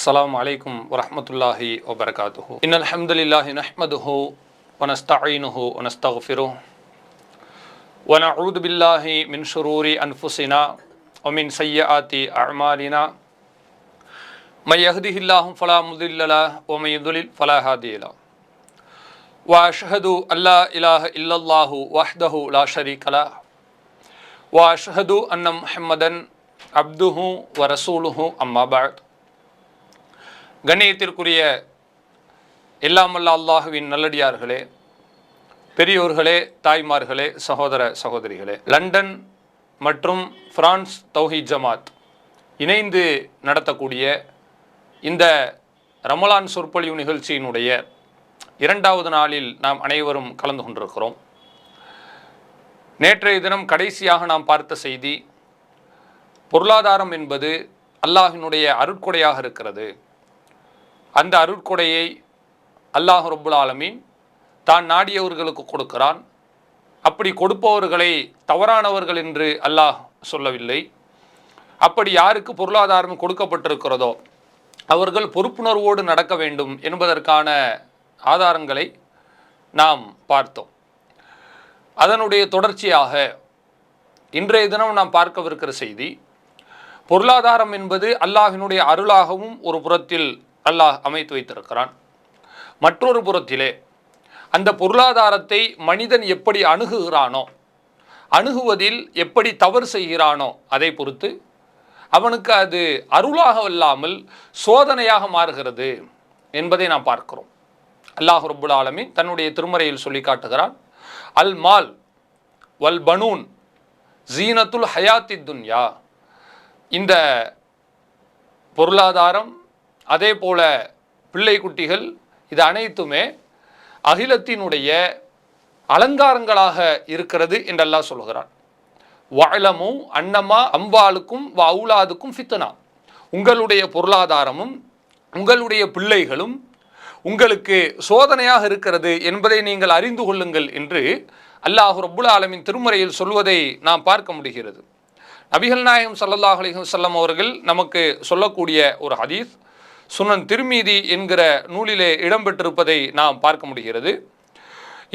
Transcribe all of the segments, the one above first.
السلام عليكم ورحمة الله وبركاته إن الحمد لله نحمده ونستعينه ونستغفره ونعوذ بالله من شرور أنفسنا ومن سيئات أعمالنا من يهده الله فلا مضل له ومن يضلل فلا هادي له وأشهد أن لا إله إلا الله وحده لا شريك له وأشهد أن محمدا عبده ورسوله أما بعد கண்ணியத்திற்குரிய எல்லாமல்ல அல்லாஹுவின் நல்லடியார்களே, பெரியோர்களே, தாய்மார்களே, சகோதர சகோதரிகளே, லண்டன் மற்றும் பிரான்ஸ் தௌஹீத் ஜமாத் இணைந்து நடத்தக்கூடிய இந்த ரமலான் சொற்பொழிவு நிகழ்ச்சியினுடைய இரண்டாவது நாளில் நாம் அனைவரும் கலந்து கொண்டிருக்கிறோம். நேற்றைய தினம் கடைசியாக நாம் பார்த்த செய்தி, பொருளாதாரம் என்பது அல்லாஹினுடைய அருட்கொடையாக இருக்கிறது. அந்த அருட்கொடையை அல்லாஹ் ரப்புல் ஆலமீன் தான் நாடியவர்களுக்கு கொடுக்கிறான். அப்படி கொடுப்பவர்களை தவறானவர்கள் என்று அல்லாஹ் சொல்லவில்லை. அப்படி யாருக்கு பொருளாதாரம் கொடுக்கப்பட்டிருக்கிறதோ அவர்கள் பொறுப்புணர்வோடு நடக்க வேண்டும் என்பதற்கான ஆதாரங்களை நாம் பார்த்தோம். அதனுடைய தொடர்ச்சியாக இன்றைய தினம் நாம் பார்க்கவிருக்கிற செய்தி, பொருளாதாரம் என்பது அல்லாஹினுடைய அருளாகவும் ஒரு புறத்தில் அல்லாஹ் அமைத்து வைத்திருக்கிறான். மற்றொரு புறத்திலே அந்த பொருளாதாரத்தை மனிதன் எப்படி அணுகுகிறானோ, அணுகுவதில் எப்படி தவறு செய்கிறானோ அதை பொறுத்து அவனுக்கு அது அருளாக இல்லாமல் சோதனையாக மாறுகிறது என்பதை நாம் பார்க்கிறோம். அல்லாஹ் ரப்புல் ஆலமீன் தன்னுடைய திருமறையில் சொல்லி காட்டுகிறான், அல் மால் வல் பனூன் ஜீனத்துல் ஹயாத்தி துன்யா. இந்த பொருளாதாரம், அதே போல பிள்ளை குட்டிகள், இது அனைத்துமே அகிலத்தினுடைய அலங்காரங்களாக இருக்கிறது என்றெல்லாம் சொல்கிறான். வஅலமு அன்னமா அம்வாலுக்கும் வ அவுலாதுக்கும் ஃபித்னா. உங்களுடைய பொருளாதாரமும் உங்களுடைய பிள்ளைகளும் உங்களுக்கு சோதனையாக இருக்கிறது என்பதை நீங்கள் அறிந்து கொள்ளுங்கள் என்று அல்லாஹ் ரப்புல் ஆலமீன் திருமறையில் சொல்வதை நாம் பார்க்க முடிகிறது. நபிகள் நாயகம் ஸல்லல்லாஹு அலைஹி வஸல்லம் அவர்கள் நமக்கு சொல்லக்கூடிய ஒரு ஹதீஸ் சுனன் திர்மிதி என்கிற நூலிலே இடம்பெற்றிருப்பதை நாம் பார்க்க முடிகிறது.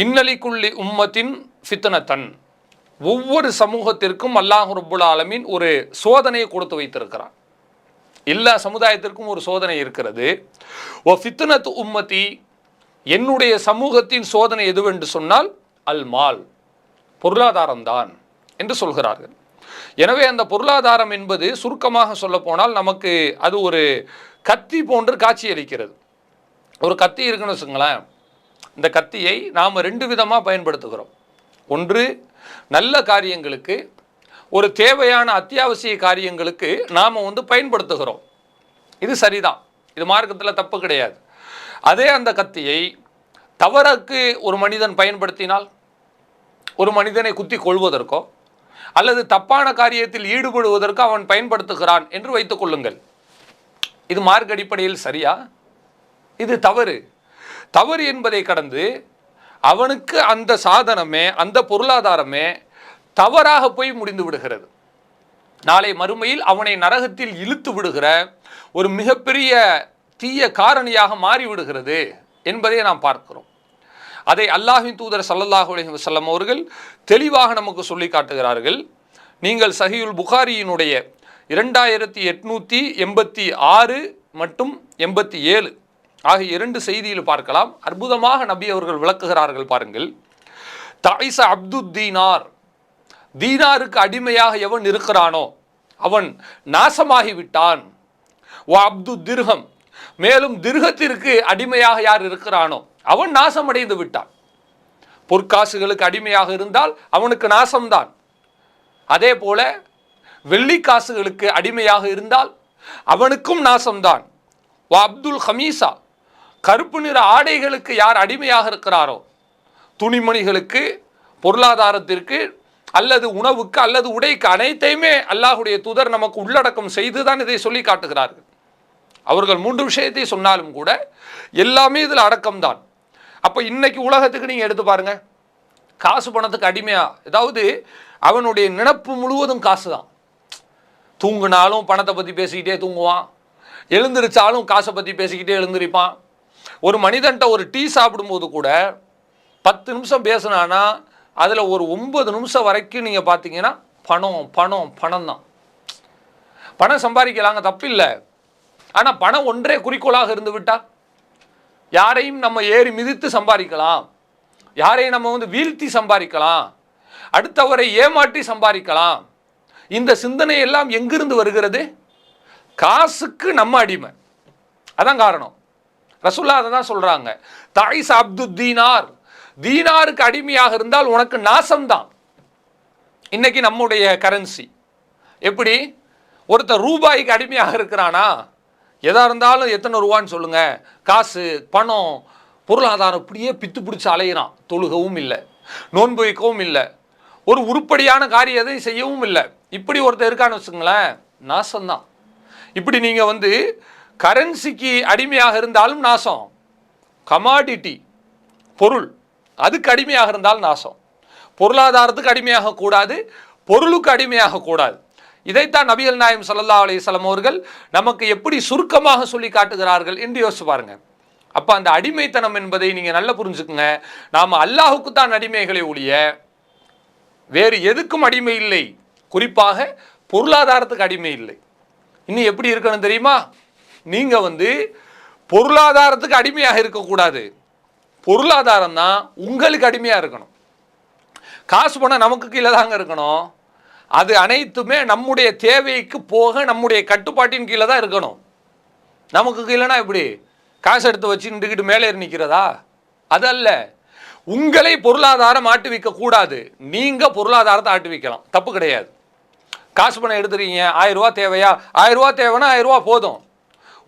இன்னலிக்குள்ளி உம்மத்தின் ஃபித்னத்தன். ஒவ்வொரு சமூகத்திற்கும் அல்லாஹ் ரப்புல் ஆலமீன் ஒரு சோதனையை கொடுத்து வைத்திருக்கிறான். எல்லா சமுதாயத்திற்கும் ஒரு சோதனை இருக்கிறது. ஓ ஃபித்னத் உம்மதி, என்னுடைய சமூகத்தின் சோதனை எதுவென்று சொன்னால் அல் மால், பொருளாதாரம்தான் என்று சொல்கிறார்கள். எனவே அந்த பொருளாதாரம் என்பது சுருக்கமாக சொல்ல போனால் நமக்கு அது ஒரு கத்தி போன்று காட்சி அளிக்கிறது. ஒரு கத்தி இருக்குன்னு வச்சுங்களேன், இந்த கத்தியை நாம் ரெண்டு விதமாக பயன்படுத்துகிறோம். ஒன்று, நல்ல காரியங்களுக்கு, ஒரு தேவையான அத்தியாவசிய காரியங்களுக்கு நாம் பயன்படுத்துகிறோம். இது சரிதான், இது மார்க்கத்தில் தப்பு கிடையாது. அதே அந்த கத்தியை தவறுக்கு ஒரு மனிதன் பயன்படுத்தினால், ஒரு மனிதனை குத்தி கொள்வதற்கோ அல்லது தப்பான காரியத்தில் ஈடுபடுவதற்கு அவன் பயன்படுத்துகிறான் என்று வைத்துக் கொள்ளுங்கள். இது மார்க்க அடிப்படையில் சரியா? இது தவறு. தவறு என்பதை கடந்து அவனுக்கு அந்த சாதனமே, அந்த பொருளாதாரமே தவறாக போய் முடிந்து விடுகிறது. நாளை மறுமையில் அவனை நரகத்தில் இழுத்து விடுகிற ஒரு மிகப்பெரிய தீய காரணியாக மாறிவிடுகிறது என்பதை நாம் பார்க்கிறோம். அதை அல்லாஹ்வின் தூதர் ஸல்லல்லாஹு அலைஹி வஸல்லம் அவர்கள் தெளிவாக நமக்கு சொல்லி காட்டுகிறார்கள். நீங்கள் சஹீஹுல் புகாரியினுடைய 2886 மற்றும் 87 ஆகிய 2 செய்தியில் பார்க்கலாம். அற்புதமாக நபி அவர்கள் விளக்குகிறார்கள். பாருங்கள், தாயிச அப்து தீனார், தீனாருக்கு அடிமையாக எவன் இருக்கிறானோ அவன் நாசமாகிவிட்டான். வ அப்து திர்ஹம், மேலும் திர்ஹத்திற்கு அடிமையாக யார் இருக்கிறானோ அவன் நாசமடைந்து விட்டான். பொற்காசுகளுக்கு அடிமையாக இருந்தால் அவனுக்கு நாசம்தான். அதே போல வெள்ளிக்காசுகளுக்கு அடிமையாக இருந்தால் அவனுக்கும் நாசம்தான். வா அப்துல் ஹமீசா, கருப்பு நிற ஆடைகளுக்கு யார் அடிமையாக இருக்கிறாரோ, துணிமணிகளுக்கு, பொருளாதாரத்திற்கு அல்லது உணவுக்கு அல்லது உடைக்கு, அனைத்தையுமே அல்லாஹுடைய தூதர் நமக்கு உள்ளடக்கம் செய்துதான் இதை சொல்லி காட்டுகிறார்கள். அவர்கள் 3 விஷயத்தை சொன்னாலும் கூட எல்லாமே இதில் அடக்கம்தான். அப்போ இன்னைக்கு உலகத்துக்கு நீங்கள் எடுத்து பாருங்க, காசு பணத்துக்கு அடிமையா, ஏதாவது அவனுடைய நினப்பு முழுவதும் காசு தான். தூங்குனாலும் பணத்தை பற்றி பேசிக்கிட்டே தூங்குவான், எழுந்திருச்சாலும் காசை பற்றி பேசிக்கிட்டே எழுந்திருப்பான். ஒரு மனிதன்ட்ட ஒரு டீ சாப்பிடும்போது கூட 10 நிமிஷம் பேசினானா அதில் ஒரு 9 நிமிஷம் வரைக்கும் நீங்கள் பார்த்தீங்கன்னா பணம் பணம் பணம் தான். பணம் சம்பாதிக்கலாங்க, தப்பில்லை. ஆனால் பணம் ஒன்றே குறிக்கோளாக இருந்து விட்டா யாரையும் நம்ம ஏறி மிதித்து சம்பாதிக்கலாம், யாரையும் நம்ம வீழ்த்தி சம்பாதிக்கலாம், அடுத்தவரை ஏமாற்றி சம்பாதிக்கலாம். இந்த சிந்தனை எல்லாம் எங்கிருந்து வருகிறது? காசுக்கு நம்ம அடிமை. அதான் காரணம். ரசூலுல்லாஹ் அதை தான் சொல்றாங்க, தாயிஸ் அப்து தீனார், தீனாருக்கு அடிமையாக இருந்தால் உனக்கு நாசம்தான். இன்னைக்கு நம்முடைய கரன்சி எப்படி? ஒருத்தர் ரூபாய்க்கு அடிமையாக இருக்கிறானா, எதா இருந்தாலும் எத்தனை ரூபான்னு சொல்லுங்க, காசு பணம் பொருளாதாரம் இப்படியே பித்து பிடிச்சி அலையிறான். தொழுகவும் இல்லை, நோன்பு வைக்கவும் இல்லை, ஒரு உருப்படியான காரியத்தை செய்யவும் இல்லை. இப்படி ஒருத்தர் இருக்கான்னு வச்சுங்களேன், நாசம்தான். இப்படி நீங்கள் கரன்சிக்கு அடிமையாக இருந்தாலும் நாசம், கமாடிட்டி பொருள் அதுக்கு அடிமையாக இருந்தாலும் நாசம். பொருளாதாரத்துக்கு அடிமையாக கூடாது, பொருளுக்கு அடிமையாக கூடாது. இதைத்தான் நபிகள் நாயகம் ஸல்லல்லாஹு அலைஹி வஸல்லம் அவர்கள் நமக்கு எப்படி சுருக்கமாக சொல்லி காட்டுகிறார்கள் என்று யோசிச்சு பாருங்க. அப்போ அந்த அடிமைத்தனம் என்பதை நீங்கள் நல்லா புரிஞ்சுக்குங்க. நாம் அல்லாஹுக்கு தான் அடிமைகளை ஒழிய வேறு எதுக்கும் அடிமை இல்லை, குறிப்பாக பொருளாதாரத்துக்கு அடிமை இல்லை. இன்னும் எப்படி இருக்கணும் தெரியுமா? நீங்கள் பொருளாதாரத்துக்கு அடிமையாக இருக்கக்கூடாது, பொருளாதாரம் தான் உங்களுக்கு அடிமையாக இருக்கணும். காசு பணம் நமக்கு கீழே தாங்க இருக்கணும். அது அனைத்துமே நம்முடைய தேவைக்கு போக நம்முடைய கட்டுப்பாட்டின் கீழே தான் இருக்கணும். நமக்கு கீழேனா எப்படி? காசு எடுத்து வச்சு நின்றுக்கிட்டு மேலே நிற்கிறதா? அதல்ல. உங்களை பொருளாதாரம் ஆட்டுவிக்க கூடாது, நீங்கள் பொருளாதாரத்தை ஆட்டுவிக்கலாம், தப்பு கிடையாது. காசு பணம் எடுத்துறீங்க, 1000 ரூபா தேவையா? 1000 ரூபா தேவைன்னா 1000 ரூபா போதும்.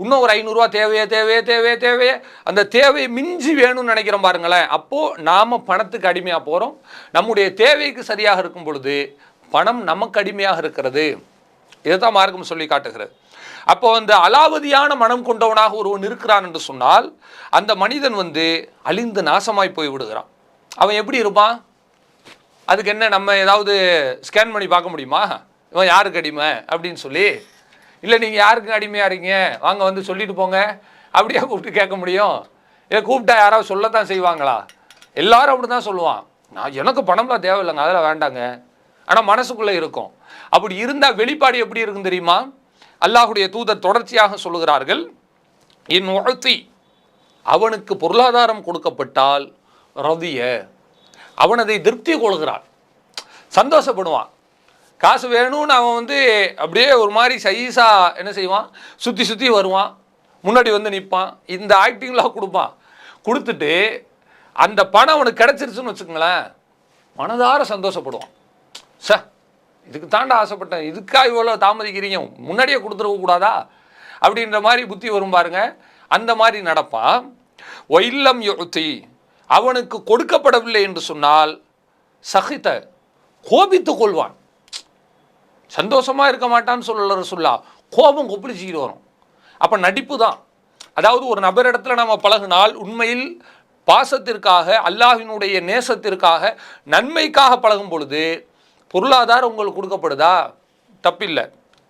இன்னும் ஒரு 500 ரூபா தேவையே அந்த தேவையை மிஞ்சி வேணும்னு நினைக்கிறோம் பாருங்களேன். அப்போது நாம் பணத்துக்கு அடிமையாக போகிறோம். நம்முடைய தேவைக்கு சரியாக இருக்கும் பொழுது பணம் நமக்கு அடிமையாக இருக்கிறது. இதைத்தான் மார்க்கம் சொல்லி காட்டுகிறது. அப்போ அலாவதியான மனம் கொண்டவனாக ஒருவன் இருக்கிறான் என்று சொன்னால் அந்த மனிதன் அழிந்து நாசமாய் போய் விடுகிறான். அவன் எப்படி இருப்பான்? அதுக்கு என்ன நம்ம ஏதாவது ஸ்கேன் பண்ணி பார்க்க முடியுமா இவன் யாருக்கு அடிமை அப்படின்னு சொல்லி? இல்லை நீங்கள் யாருக்கு அடிமையாக இருக்கீங்க வாங்க சொல்லிட்டு போங்க அப்படியே கூப்பிட்டு கேட்க முடியும்? இதை கூப்பிட்டா யாராவது சொல்லத்தான் செய்வாங்களா? எல்லாரும் அப்படி தான் சொல்லுவான், நான் எனக்கு பணம்லாம் தேவையில்லைங்க, அதெல்லாம் வேண்டாங்க. ஆனால் மனசுக்குள்ளே இருக்கும். அப்படி இருந்தால் வெளிப்பாடு எப்படி இருக்கும் தெரியுமா? அல்லாஹுடைய தூதர் தொடர்ச்சியாக சொல்லுகிறார்கள், இன் உஅத்தி, அவனுக்கு பொருளாதாரம் கொடுக்கப்பட்டால் ரதிய, அவன் அதை திருப்தி கொள்கிறான், சந்தோஷப்படுவான். காசு வேணும்னு அவன் அப்படியே ஒரு மாதிரி சைஸா என்ன செய்வான், சுற்றி சுற்றி வருவான், முன்னாடி நிற்பான், இந்த ஆக்டிங்லாம் கொடுப்பான். கொடுத்துட்டு அந்த பணம் அவனுக்கு கிடச்சிருச்சுன்னு வச்சுக்கோங்களேன், மனதார சந்தோஷப்படுவான். இதுக்கு தாண்டா ஆசைப்பட்டேன், இதுக்காக இவ்வளோ தாமதிக்கிறீங்க, முன்னாடியே கொடுத்துருக்க கூடாதா அப்படின்ற மாதிரி புத்தி வரும் பாருங்க. அந்த மாதிரி நடப்பான். ஒயில்லம் யுத்தி, அவனுக்கு கொடுக்கப்படவில்லை என்று சொன்னால் சகித, கோபித்து கொள்வான். சந்தோஷமா இருக்க மாட்டான்னு சொல்லல ரசூலுல்லாஹ், கோபம் கொப்பளிச்சுக்கிட்டு வரும். அப்போ நடிப்பு தான். அதாவது ஒரு நபரிடத்துல நம்ம பழகினால் உண்மையில் பாசத்திற்காக, அல்லாஹ்வினுடைய நேசத்திற்காக, நன்மைக்காக பழகும் பொழுது பொருளாதாரம் உங்களுக்கு கொடுக்கப்படுதா? தப்பில்லை,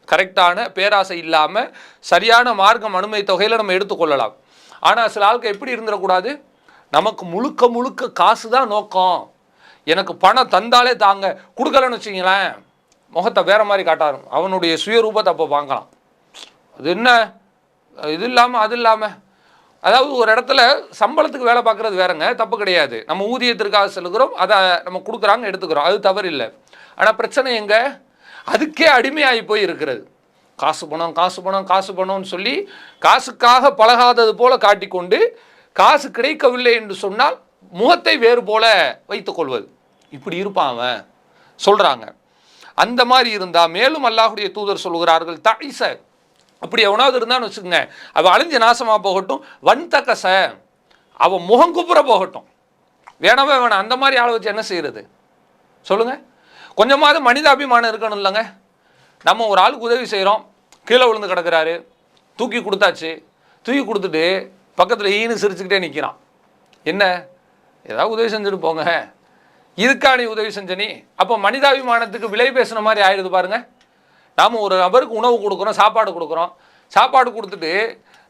கரெக்டான பேராசை இல்லாமல் சரியான மார்க்கம் அனுமதி தொகையில் நம்ம எடுத்துக்கொள்ளலாம். ஆனால் சில ஆளுக்கு எப்படி இருந்துடக்கூடாது, நமக்கு முழுக்க முழுக்க காசு தான் நோக்கம், எனக்கு பணம் தந்தாலே தாங்க, கொடுக்கலன்னு வச்சிங்களேன் முகத்தை வேறு மாதிரி காட்டாரு, அவனுடைய சுயரூபத்தை அப்போ பார்க்கலாம். அது என்ன இது இல்லாமல் அது இல்லாமல், அதாவது ஒரு இடத்துல சம்பளத்துக்கு வேலை பார்க்குறது வேறங்க, தப்பு கிடையாது. நம்ம ஊதியத்திற்காக செலுக்கிறோம், அதை நம்ம கொடுக்குறாங்க எடுத்துக்கிறோம், அது தவறு இல்லை. ஆனால் பிரச்சனை எங்கே? அதுக்கே அடிமையாகி போய் இருக்கிறது. காசு பணம் காசு பணம் காசு பணம்னு சொல்லி காசுக்காக பழகாதது போல காட்டிக்கொண்டு காசு கிடைக்கவில்லை என்று சொன்னால் முகத்தை வேறு போல வைத்துக்கொள்வது, இப்படி இருப்பான் அவன் சொல்கிறாங்க. அந்த மாதிரி இருந்தால் மேலும் அல்லாஹுடைய தூதர் சொல்கிறார்கள், தாயிச, அப்படி எவனாவது இருந்தான்னு வச்சுக்கோங்க, அவள் அழிஞ்ச நாசமாக போகட்டும், வன்தக்கச, அவன் முகங்குப்புற போகட்டும், வேணவே வேணாம். அந்த மாதிரி ஆளை வச்சு என்ன செய்கிறது சொல்லுங்கள்? கொஞ்சமாவது மனிதாபிமானம் இருக்கணும் இல்லைங்க? நம்ம ஒரு ஆளுக்கு உதவி செய்கிறோம், கீழே விழுந்து கிடக்கிறாரு, தூக்கி கொடுத்தாச்சு, தூக்கி கொடுத்துட்டு பக்கத்தில் ஈன்னு சிரிச்சுக்கிட்டே நிற்கிறான். என்ன ஏதாவது உதவி செஞ்சுட்டு போங்க, இதுக்கா நீ உதவி செஞ்ச நீ? அப்போ மனிதாபிமானத்துக்கு விலை பேசுன மாதிரி ஆயிடுது பாருங்க. நாம் ஒரு நபருக்கு உணவு கொடுக்குறோம், சாப்பாடு கொடுக்குறோம், சாப்பாடு கொடுத்துட்டு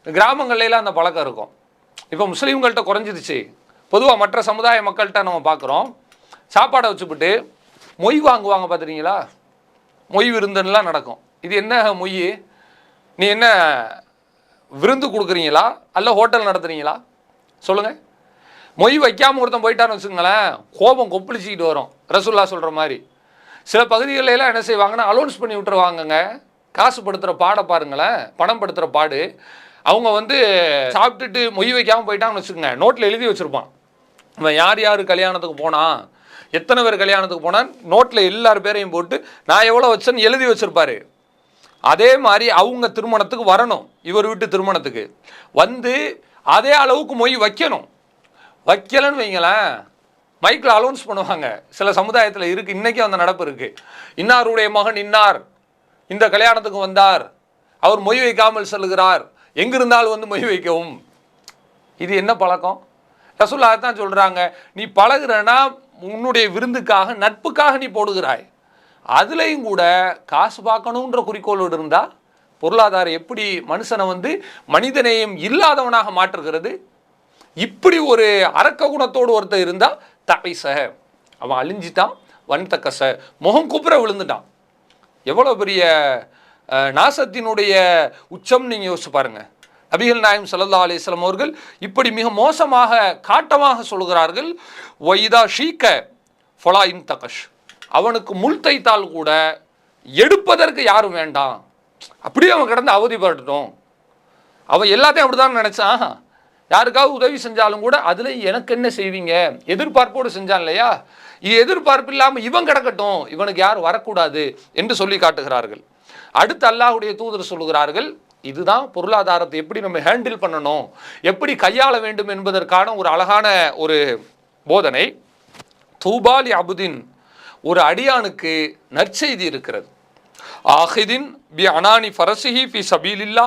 கிராமங்கள்லாம் அந்த பழக்கம் இருக்கும். இப்போ முஸ்லீம்கள்கிட்ட குறைஞ்சிருச்சு, பொதுவாக மற்ற சமுதாய மக்கள்கிட்ட நம்ம பார்க்குறோம். சாப்பாடை வச்சுப்பிட்டு மொய் வாங்குவாங்க பார்த்துறீங்களா? மொய் விருந்துலாம் நடக்கும். இது என்ன மொய்? நீ என்ன விருந்து கொடுக்குறீங்களா அல்ல ஹோட்டல் நடத்துறீங்களா சொல்லுங்கள். மொய் வைக்காமல் ஒருத்தன் போயிட்டான்னு வச்சுங்களேன், கோபம் கொப்பளிச்சிக்கிட்டு வரும். ரசூல்லா சொல்கிற மாதிரி சில பகுதிகளில் எல்லாம் என்ன செய்வாங்கன்னா அலோன்ஸ் பண்ணி விட்டுருவாங்கங்க. காசு படுத்துகிற பாடை பாருங்களேன், பணம் படுத்துகிற பாடு. அவங்க வந்து சாப்பிட்டுட்டு மொய் வைக்காமல் போயிட்டான்னு வச்சுக்கோங்க, நோட்டில் எழுதி வச்சுருப்பான். இவன் யார் யார் கல்யாணத்துக்கு போனான், எத்தனை பேர் கல்யாணத்துக்கு போனான், நோட்டில் எல்லார் பேரையும் போட்டு நான் எவ்வளோ வச்சேன்னு எழுதி வச்சுருப்பாரு. அதே மாதிரி அவங்க திருமணத்துக்கு வரணும், இவர் வீட்டு திருமணத்துக்கு வந்து அதே அளவுக்கு மொய் வைக்கணும். வைக்கலன்னு வைங்களேன், மைக்கில் அலௌன்ஸ் பண்ணுவாங்க. சில சமுதாயத்தில் இருக்குது, இன்றைக்கி அந்த நடப்பு இருக்குது. இன்னாருடைய மகன் இன்னார் இந்த கல்யாணத்துக்கு வந்தார், அவர் மொய் வைக்காமல் செல்கிறார், எங்கிருந்தாலும் வந்து மொய் வைக்கவும். இது என்ன பழக்கம்? ரசூலுல்லாஹ் தான் சொல்கிறாங்க, நீ பழகுறனா உன்னுடைய விருந்துக்காக நட்புக்காக நீ போடுகிறாய், அதுலேயும் கூட காசு பார்க்கணுன்ற குறிக்கோளோடு இருந்தால் பொருளாதாரம் எப்படி மனுஷனை வந்து மனிதநேயம் இல்லாதவனாக மாற்றுகிறது? இப்படி ஒரு அரக்க குணத்தோடு ஒருத்தர் இருந்தால் தகைச, அவன் அழிஞ்சிட்டான். வன்தக்கச, முகம் குப்புற விழுந்துட்டான். எவ்வளோ பெரிய நாசத்தினுடைய உச்சம் நீங்கள் யோசிச்சு பாருங்கள். நபிகள் நாயகம் ஸல்லல்லாஹு அலைஹி வஸல்லம் அவர்கள் இப்படி மிக மோசமாக காட்டமாக சொல்கிறார்கள். ஒய்தா ஷீக்க ஃபொலாயின் தகஷ், அவனுக்கு முள் தைத்தால் கூட எடுப்பதற்கு யாரும் வேண்டாம், அப்படியே அவன் கிடந்து அவதிப்பட்டுட்டோம். அவன் எல்லாத்தையும் அப்படி தான் நினச்சான். யாருக்காவது உதவி செஞ்சாலும் கூட அதில் எனக்கு என்ன செய்வீங்க எதிர்பார்ப்போடு செஞ்சான் இல்லையா? இது எதிர்பார்ப்பு இல்லாமல் இவன் கிடக்கட்டும், இவனுக்கு யார் வரக்கூடாது என்று சொல்லி காட்டுகிறார்கள். அடுத்து அல்லாஹ்வுடைய தூதர் சொல்லுகிறார்கள், இதுதான் பொருளாதாரத்தை எப்படி நம்ம ஹேண்டில் பண்ணணும், எப்படி கையாள வேண்டும் என்பதற்கான ஒரு அழகான ஒரு போதனை. தூபாலி அபுதின், ஒரு அடியானுக்கு நற்செய்தி இருக்கிறது. ஆஹிதின் பி அனானி ஃபரசிஹி ஃபி சபீலில்லா,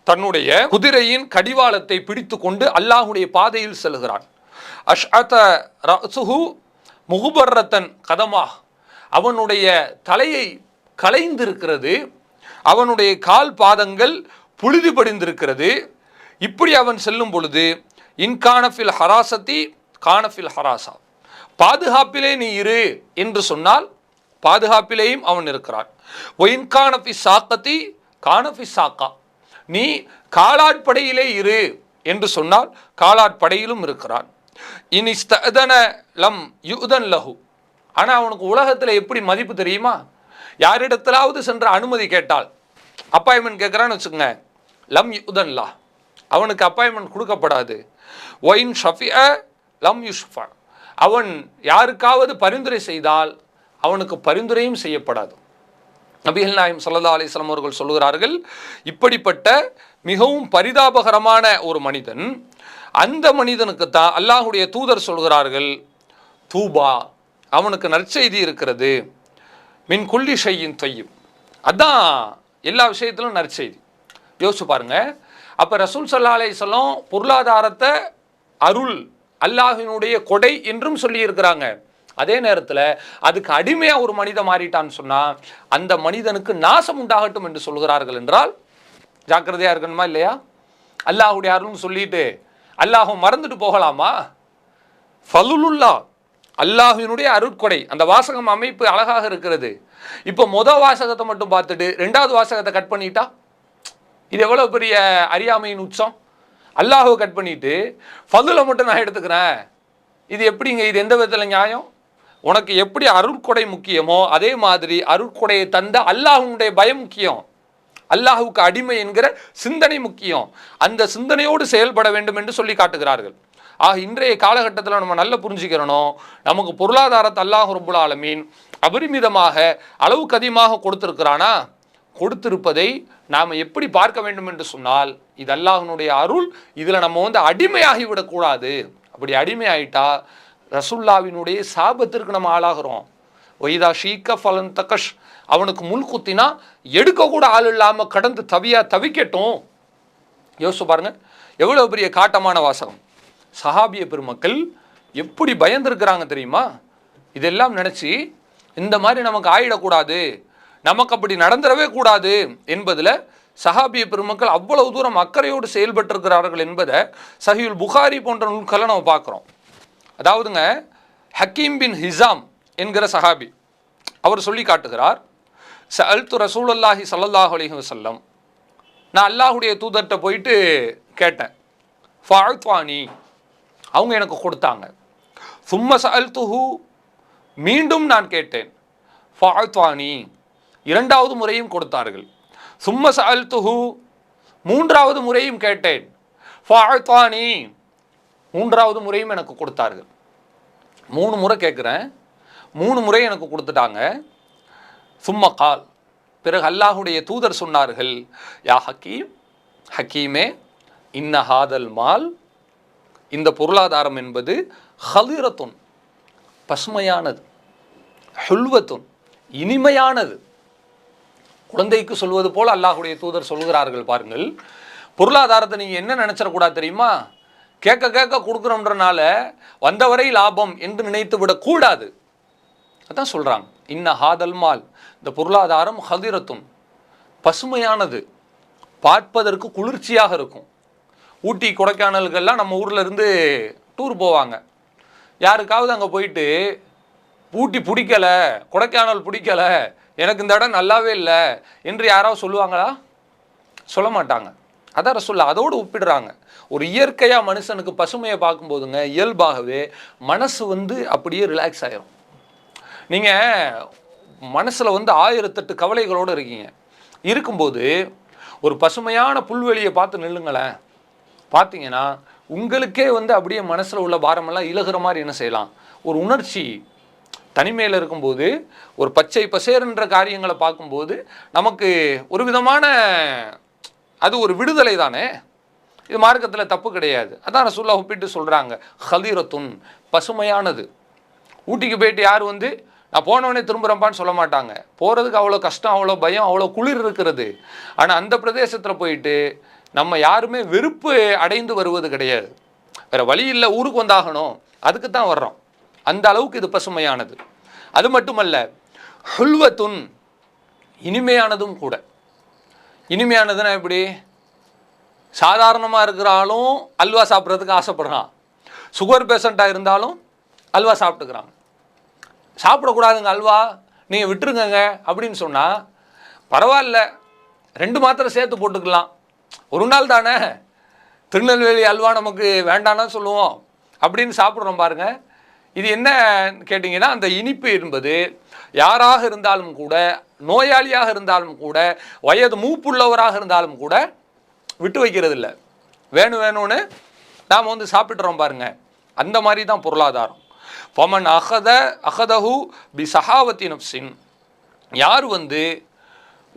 தன்னுடைய குதிரையின் கடிவாளத்தை பிடித்து கொண்டு அல்லாஹுடைய பாதையில் செல்கிறான். அஷ்அத ரஸுஹு முகுபர்ரத்தன் கதமா, அவனுடைய தலையை களைந்திருக்கிறது, அவனுடைய கால் பாதங்கள் புழுதி படிந்திருக்கிறது. இப்படி அவன் செல்லும் பொழுது இன்கானஃபில் ஹராசத்தி கானஃபில் ஹராசா, பாதுகாப்பிலே நீ இரு என்று சொன்னால் பாதுகாப்பிலேயும் அவன் இருக்கிறான். ஒயின்கானஃபி சாக்கத்தி கானஃபி சாக்கா, நீ காலாட்படையிலே இரு என்று சொன்னால் காலாட்படையிலும் இருக்கிறான். இனிஸ்தன லம் யுதன் லஹு, ஆனால் அவனுக்கு உலகத்தில் எப்படி மதிப்பு தெரியுமா? யாரிடத்திலாவது சென்ற அனுமதி கேட்டால், அப்பாயின்மெண்ட் கேட்குறான்னு வச்சுக்கோங்க, லம் யுதன் லா, அவனுக்கு அப்பாயின்மெண்ட் கொடுக்கப்படாது. ஒயின் ஷஃபிஅ லம் யுஷ்ஃபா, அவன் யாருக்காவது பரிந்துரை செய்தால் அவனுக்கு பரிந்துரையும் செய்யப்படாது. நபிகள் நாயகம் ஸல்லல்லாஹு அலைஹி வஸல்லம் அவர்கள் சொல்கிறார்கள், இப்படிப்பட்ட மிகவும் பரிதாபகரமான ஒரு மனிதன், அந்த மனிதனுக்கு தான் அல்லாஹுடைய தூதர் சொல்கிறார்கள், தூபா, அவனுக்கு நற்செய்தி இருக்கிறது. மின் குல்லி ஷையின் தொய்யும், அதான் எல்லா விஷயத்திலும் நற்செய்தி. யோசிச்சு பாருங்க. அப்போ ரசூல் ஸல்லல்லாஹு அலைஹி வஸல்லம் பொருளாதாரத்தை அருள், அல்லாஹினுடைய கொடை என்றும் சொல்லி இருக்கிறாங்க. அதே நேரத்தில் அதுக்கு அடிமையாக ஒரு மனிதன் மாறிட்டான்னு சொன்னால் அந்த மனிதனுக்கு நாசம் உண்டாகட்டும் என்று சொல்கிறார்கள். என்றால் ஜாக்கிரதையாக இருக்கணுமா இல்லையா? அல்லாஹுடைய அருள்னு சொல்லிட்டு அல்லாஹும் மறந்துட்டு போகலாமா? ஃபலுலுல்லா, அல்லாஹினுடைய அருட்கொடை. அந்த வாசகம் அமைப்பு அழகாக இருக்கிறது. இப்போ வாசகத்தை மட்டும் பார்த்துட்டு ரெண்டாவது வாசகத்தை கட் பண்ணிட்டா இது எவ்வளோ பெரிய அறியாமையின் உச்சம். அல்லாஹுவை கட் பண்ணிட்டு ஃபதுலை மட்டும் நான் எடுத்துக்கிறேன், இது எப்படிங்க? இது எந்த விதத்தில் நியாயம்? உனக்கு எப்படி அருட்கொடை முக்கியமோ அதே மாதிரி அருட்கொடையை தந்த அல்லாஹுடைய பயம் முக்கியம், அல்லாஹுக்கு அடிமை என்கிற சிந்தனை முக்கியம். அந்த சிந்தனையோடு செயல்பட வேண்டும் என்று சொல்லி காட்டுகிறார்கள். ஆக இன்றைய காலகட்டத்தில் நம்ம நல்லா புரிஞ்சுக்கிறணும், நமக்கு பொருளாதாரத்தை அல்லாஹ் ரப்புல் ஆலமீன் அபரிமிதமாக அளவுக்கு அதிகமாக கொடுத்திருக்கிறானா, கொடுத்திருப்பதை நாம் எப்படி பார்க்க வேண்டும் என்று சொன்னால் இது அல்லாஹ்வுடைய அருள், இதில் நம்ம வந்து அடிமையாகி விடக்கூடாது. அப்படி அடிமையாயிட்டா ரசூலுல்லாஹ்வினுடைய சாபத்திற்கு நம்ம ஆளாகிறோம். ஒய்தா ஷீக்க ஃபலன் தகஷ், அவனுக்கு முள் குத்தினா எடுக்கக்கூட ஆள் இல்லாமல் கடந்து தவிக்கட்டும். யோசிச்சு பாருங்க, எவ்வளோ பெரிய காட்டமான வாசகம். சஹாபிய பெருமக்கள் எப்படி பயந்துருக்கிறாங்க தெரியுமா? இதெல்லாம் நினச்சி இந்த மாதிரி நமக்கு ஆயிடக்கூடாது, நமக்கு அப்படி நடந்துடவே கூடாது என்பதில் சஹாபிய பெருமக்கள் அவ்வளவு தூரம் அக்கறையோடு செயல்பட்டிருக்கிறார்கள் என்பதை சஹீஹுல் புகாரி போன்ற நூல்களை நம்ம பார்க்குறோம். அதாவதுங்க, ஹக்கீம் பின் ஹிசாம் என்கிற சஹாபி அவர் சொல்லி காட்டுகிறார், சஅல்து ரசூலுல்லாஹி ஸல்லல்லாஹு அலைஹி வஸல்லம், நான் அல்லாஹுடைய தூதர்கிட்ட போயிட்டு கேட்டேன். ஃபஅத்வானி, அவங்க எனக்கு கொடுத்தாங்க. சும்ம சஅல்துஹு, மீண்டும் நான் கேட்டேன். ஃபஅத்வானி, இரண்டாவது முறையும் கொடுத்தார்கள். சும்ம சஅல்துஹு, மூன்றாவது முறையும் கேட்டேன். ஃபஅத்வானி, மூன்றாவது முறையும் எனக்கு கொடுத்தார்கள். 3 முறை கேட்குறேன், 3 முறை எனக்கு கொடுத்துட்டாங்க. சும்ம கால், பிறகு அல்லாஹுடைய தூதர் சொன்னார்கள், யா ஹக்கீம், ஹக்கீமே, இன்ன ஹாதல் மால், இந்த பொருளாதாரம் என்பது ஹலிரத்துன், பசுமையானது, ஹுல்வத்துன், இனிமையானது. குழந்தைக்கு சொல்வது போல் அல்லாஹுடைய தூதர் சொல்கிறார்கள். பாருங்கள், பொருளாதாரத்தை நீங்கள் என்ன நினச்சிடக்கூடாது தெரியுமா? கேட்க கேட்க கொடுக்குறோன்றனால வந்தவரை லாபம் என்று நினைத்து விடக்கூடாது. அதான் சொல்கிறாங்க, இன்ன ஹாதல் மால், இந்த பொருளாதாரம் ஹதிரத்துன், பசுமையானது, பார்ப்பதற்கு குளிர்ச்சியாக இருக்கும். ஊட்டி கொடைக்கானல்கள்லாம் நம்ம ஊரில் இருந்து டூர் போவாங்க. யாருக்காவது அங்கே போயிட்டு ஊட்டி பிடிக்கலை, கொடைக்கானல் பிடிக்கலை, எனக்கு இந்த இடம் நல்லாவே இல்லை என்று யாராவது சொல்லுவாங்களா? சொல்ல மாட்டாங்க. அதான் ரசூல்லா அதோடு ஒப்பிடுறாங்க. ஒரு இயற்கையாக மனுஷனுக்கு பசுமையை பார்க்கும்போதுங்க, இயல்பாகவே மனசு அப்படியே ரிலாக்ஸ் ஆகிரும். நீங்கள் மனசில் 1008 கவலைகளோடு இருக்கீங்க. இருக்கும்போது ஒரு பசுமையான புல்வெளியை பார்த்து நில்லுங்களேன். பார்த்தீங்கன்னா உங்களுக்கே அப்படியே மனசில் உள்ள பாரமெல்லாம் இலகுற மாதிரி என்ன செய்யலாம்? ஒரு உணர்ச்சி. தனிமையில் இருக்கும்போது ஒரு பச்சை பசேர்ன்ற காரியங்களை பார்க்கும்போது நமக்கு ஒரு விதமான அது ஒரு விடுதலை தானே. இது மார்க்கத்தில் தப்பு கிடையாது. அதான் ரசூலுல்லாஹ் ஒப்பிட்டு சொல்கிறாங்க, ஹலீரத்துன், பசுமையானது. ஊட்டிக்கு போயிட்டு யார் நான் போனவனே திரும்புகிறப்பான்னு சொல்ல மாட்டாங்க. போகிறதுக்கு அவ்வளோ கஷ்டம், அவ்வளோ பயம், அவ்வளோ குளிர் இருக்கிறது. ஆனால் அந்த பிரதேசத்தில் போயிட்டு நம்ம யாருமே வெறுப்பு அடைந்து வருவது கிடையாது. வேறு வழி இல்லை, ஊருக்கு வந்தாகணும், அதுக்கு தான் வர்றோம். அந்த அளவுக்கு இது பசுமையானது. அது மட்டுமல்ல, ஹுல்வத்துன், இனிமையானதும் கூட. இனிமையானதுன்னா எப்படி? சாதாரணமாக இருக்கிறாலும் அல்வா சாப்பிட்றதுக்கு ஆசைப்படுறான். சுகர் பேஷண்ட்டாக இருந்தாலும் அல்வா சாப்பிட்டுக்கிறாங்க. சாப்பிடக்கூடாதுங்க அல்வா, நீங்கள் விட்டுருங்கங்க அப்படின்னு சொன்னால் பரவாயில்ல, 2 மாத்திரை சேர்த்து போட்டுக்கலாம், ஒரு நாள் தானே, திருநெல்வேலி அல்வா நமக்கு வேண்டான்னு சொல்லுவோம் அப்படின்னு சாப்பிட்றோம் பாருங்க. இது என்ன கேட்டிங்கன்னா, அந்த இனிப்பு என்பது யாராக இருந்தாலும் கூட, நோயாளியாக இருந்தாலும் கூட, வயது மூப்புள்ளவராக இருந்தாலும் கூட விட்டு வைக்கிறது இல்லை. வேணும்னு நாம் சாப்பிட்றோம் பாருங்க. அந்த மாதிரி தான் பொருளாதாரம். ஃபமன் அகதஹு பி சஹாவத்தி நஃப்ஸின், யார்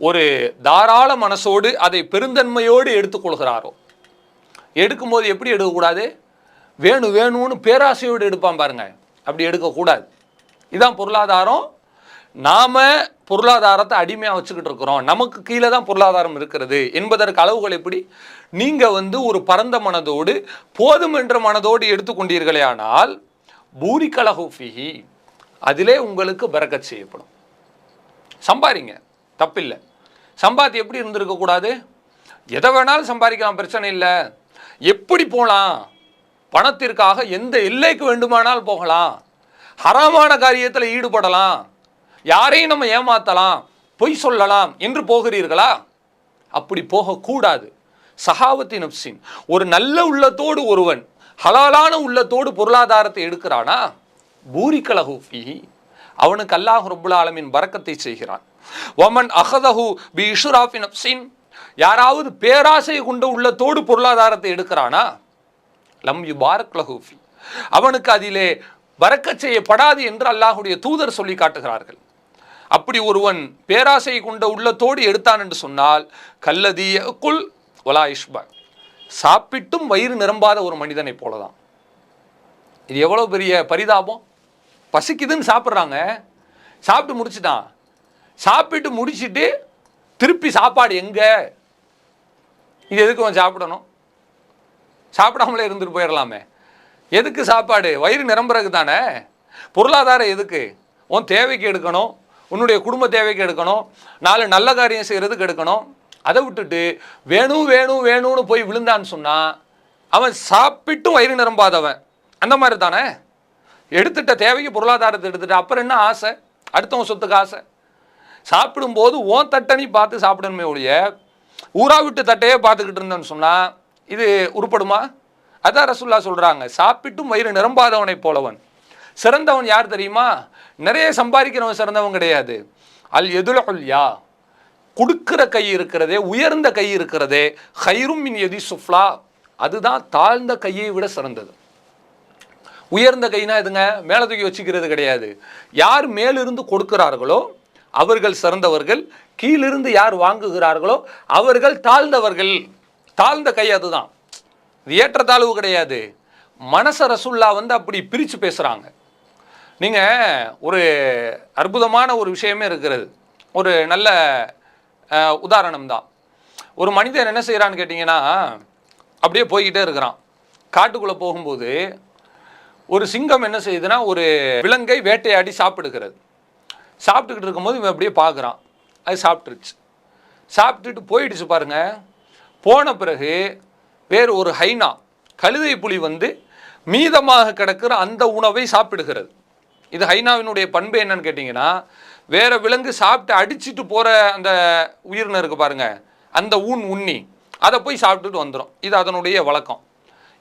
ஒரு தாராள மனசோடு அதை பெருந்தன்மையோடு எடுத்துக்கொள்கிறாரோ, எடுக்கும்போது எப்படி எடுக்கக்கூடாது? வேணும்னு பேராசையோடு எடுப்பான் பாருங்க, அப்படி எடுக்கக்கூடாது. இதுதான் பொருளாதாரம். நாம் பொருளாதாரத்தை அடிமையாக வச்சுக்கிட்டு இருக்கிறோம், நமக்கு கீழே தான் பொருளாதாரம் இருக்கிறது என்பதற்கு அளவுகள் எப்படி? நீங்கள் ஒரு பரந்த மனதோடு, போதும் என்ற மனதோடு எடுத்துக்கொண்டீர்களே ஆனால் பூரிகலஹு ஃபீஹி, அதிலே உங்களுக்கு பரக்கத் செய்யப்படும். சம்பாதிங்க, தப்பில்லை. சம்பாத்தி எப்படி இருந்திருக்கக்கூடாது? எதை வேணாலும் சம்பாதிக்கலாம், பிரச்சனை இல்லை. எப்படி போகலாம்? பணத்திற்காக எந்த எல்லைக்கு வேண்டுமானால் போகலாம், ஹராமான காரியத்தில் ஈடுபடலாம், யாரையும் நம்ம ஏமாற்றலாம், பொய் சொல்லலாம் என்று போகிறீர்களா? அப்படி போகக்கூடாது. சஹாவத்தி நப்சின், ஒரு நல்ல உள்ளத்தோடு ஒருவன் ஹலாலான உள்ளத்தோடு பொருளாதாரத்தை எடுக்கிறானா, பூரிகலஹு ஃபீஹி, அவனுக்கு அல்லாஹ் ரப்புல் ஆலமீன் பரக்கத்தை செய்கிறான். வமன் அகதஹு பி இஷ்ராஃபி நப்சின், யாராவது பேராசை கொண்ட உள்ளத்தோடு பொருளாதாரத்தை எடுக்கிறானா, லம் யுபாரக் லஹு ஃபீ, அவனுக்கு அதிலே பரக்கத் செய்யப்படாது என்று அல்லாஹுடைய தூதர் சொல்லி காட்டுகிறார்கள். அப்படி ஒருவன் பேராசை கொண்ட உள்ளத்தோடு எடுத்தான் என்று சொன்னால், கல்லதி யகுல் வலா இஷ்பா, சாப்பிட்டும் வயிறு நிரம்பாத ஒரு மனிதனை போலதான். இது எவ்வளோ பெரிய பரிதாபம். பசிக்குதுன்னு சாப்பிட்றாங்க, சாப்பிட்டு முடிச்சுட்டான், சாப்பிட்டு முடிச்சுட்டு திருப்பி சாப்பாடு எங்கே? இது எதுக்கு அவன் சாப்பிடணும்? சாப்பிடாமலே இருந்துட்டு போயிடலாமே. எதுக்கு சாப்பாடு? வயிறு நிரம்புறதுக்கு தானே. பொருளாதாரம் எதுக்கு? உன் தேவைக்கு எடுக்கணும், உன்னுடைய குடும்ப தேவைக்கு எடுக்கணும், 4 நல்ல காரியம் செய்கிறதுக்கு எடுக்கணும். அதை விட்டுட்டு வேணும் வேணும் வேணும்னு போய் விழுந்தான்னு சொன்னால் அவன் சாப்பிட்டும் வயிறு நிரம்பாதவன். அந்த மாதிரி தானே, எடுத்துட்ட தேவைக்கு பொருளாதாரத்தை எடுத்துட்டு அப்புறம் என்ன ஆசை, அடுத்தவங்க சொத்துக்கு ஆசை. சாப்பிடும்போது ஓன் தட்டணி பார்த்து சாப்பிடணுமே ஒழிய ஊரா விட்டு தட்டையே பார்த்துக்கிட்டு இருந்தேன்னு சொன்னால் இது உருப்படுமா? அதான் ரசூல்லா சொல்கிறாங்க, சாப்பிட்டும் வயிறு நிரம்பாதவனை போலவன். சிறந்தவன் யார் தெரியுமா? நிறைய சம்பாதிக்கிறவன் சிறந்தவன் கிடையாது. அல் எதுலா, கொடுக்கிற கை இருக்கிறதே, உயர்ந்த கை இருக்கிறதே, ஹைரும் மின் எதி சுஃப்லா, அதுதான் தாழ்ந்த கையை விட சிறந்தது. உயர்ந்த கைனா எதுங்க? மேலே தூக்கி வச்சுக்கிறது கிடையாது. யார் மேலிருந்து கொடுக்கிறார்களோ அவர்கள் சிறந்தவர்கள், கீழிருந்து யார் வாங்குகிறார்களோ அவர்கள் தாழ்ந்தவர்கள். தாழ்ந்த கை அதுதான், இது ஏற்றத்தாழ்வு கிடையாது. மனச ரசூல்லா அப்படி பிரித்து பேசுகிறாங்க. நீங்கள் ஒரு அற்புதமான ஒரு விஷயமே இருக்கிறது, ஒரு நல்ல உதாரணம் தான். ஒரு மனிதன் என்ன செய்கிறான்னு கேட்டிங்கன்னா, அப்படியே போய்கிட்டே இருக்கிறான். காட்டுக்குள்ளே போகும்போது ஒரு சிங்கம் என்ன செய்யுதுன்னா ஒரு விலங்கை வேட்டையாடி சாப்பிடுகிறது. சாப்பிட்டுக்கிட்டு இருக்கும்போது இவன் அப்படியே பார்க்குறான், அது சாப்பிட்டுருச்சு. சாப்பிட்டுட்டு போயிடுச்சு பாருங்க. போன பிறகு வேறு ஒரு ஹைனா கழுதை புலி மீதமாக கிடக்கிற அந்த உணவை சாப்பிடுகிறது. இது ஹைனாவினுடைய பண்பு என்னன்னு கேட்டிங்கன்னா, வேற விலங்கு சாப்பிட்டு அடிச்சுட்டு போகிற அந்த உயிரினம் இருக்குது பாருங்க, அந்த உண்ணி அதை போய் சாப்பிட்டுட்டு வந்துடும். இது அதனுடைய வழக்கம்.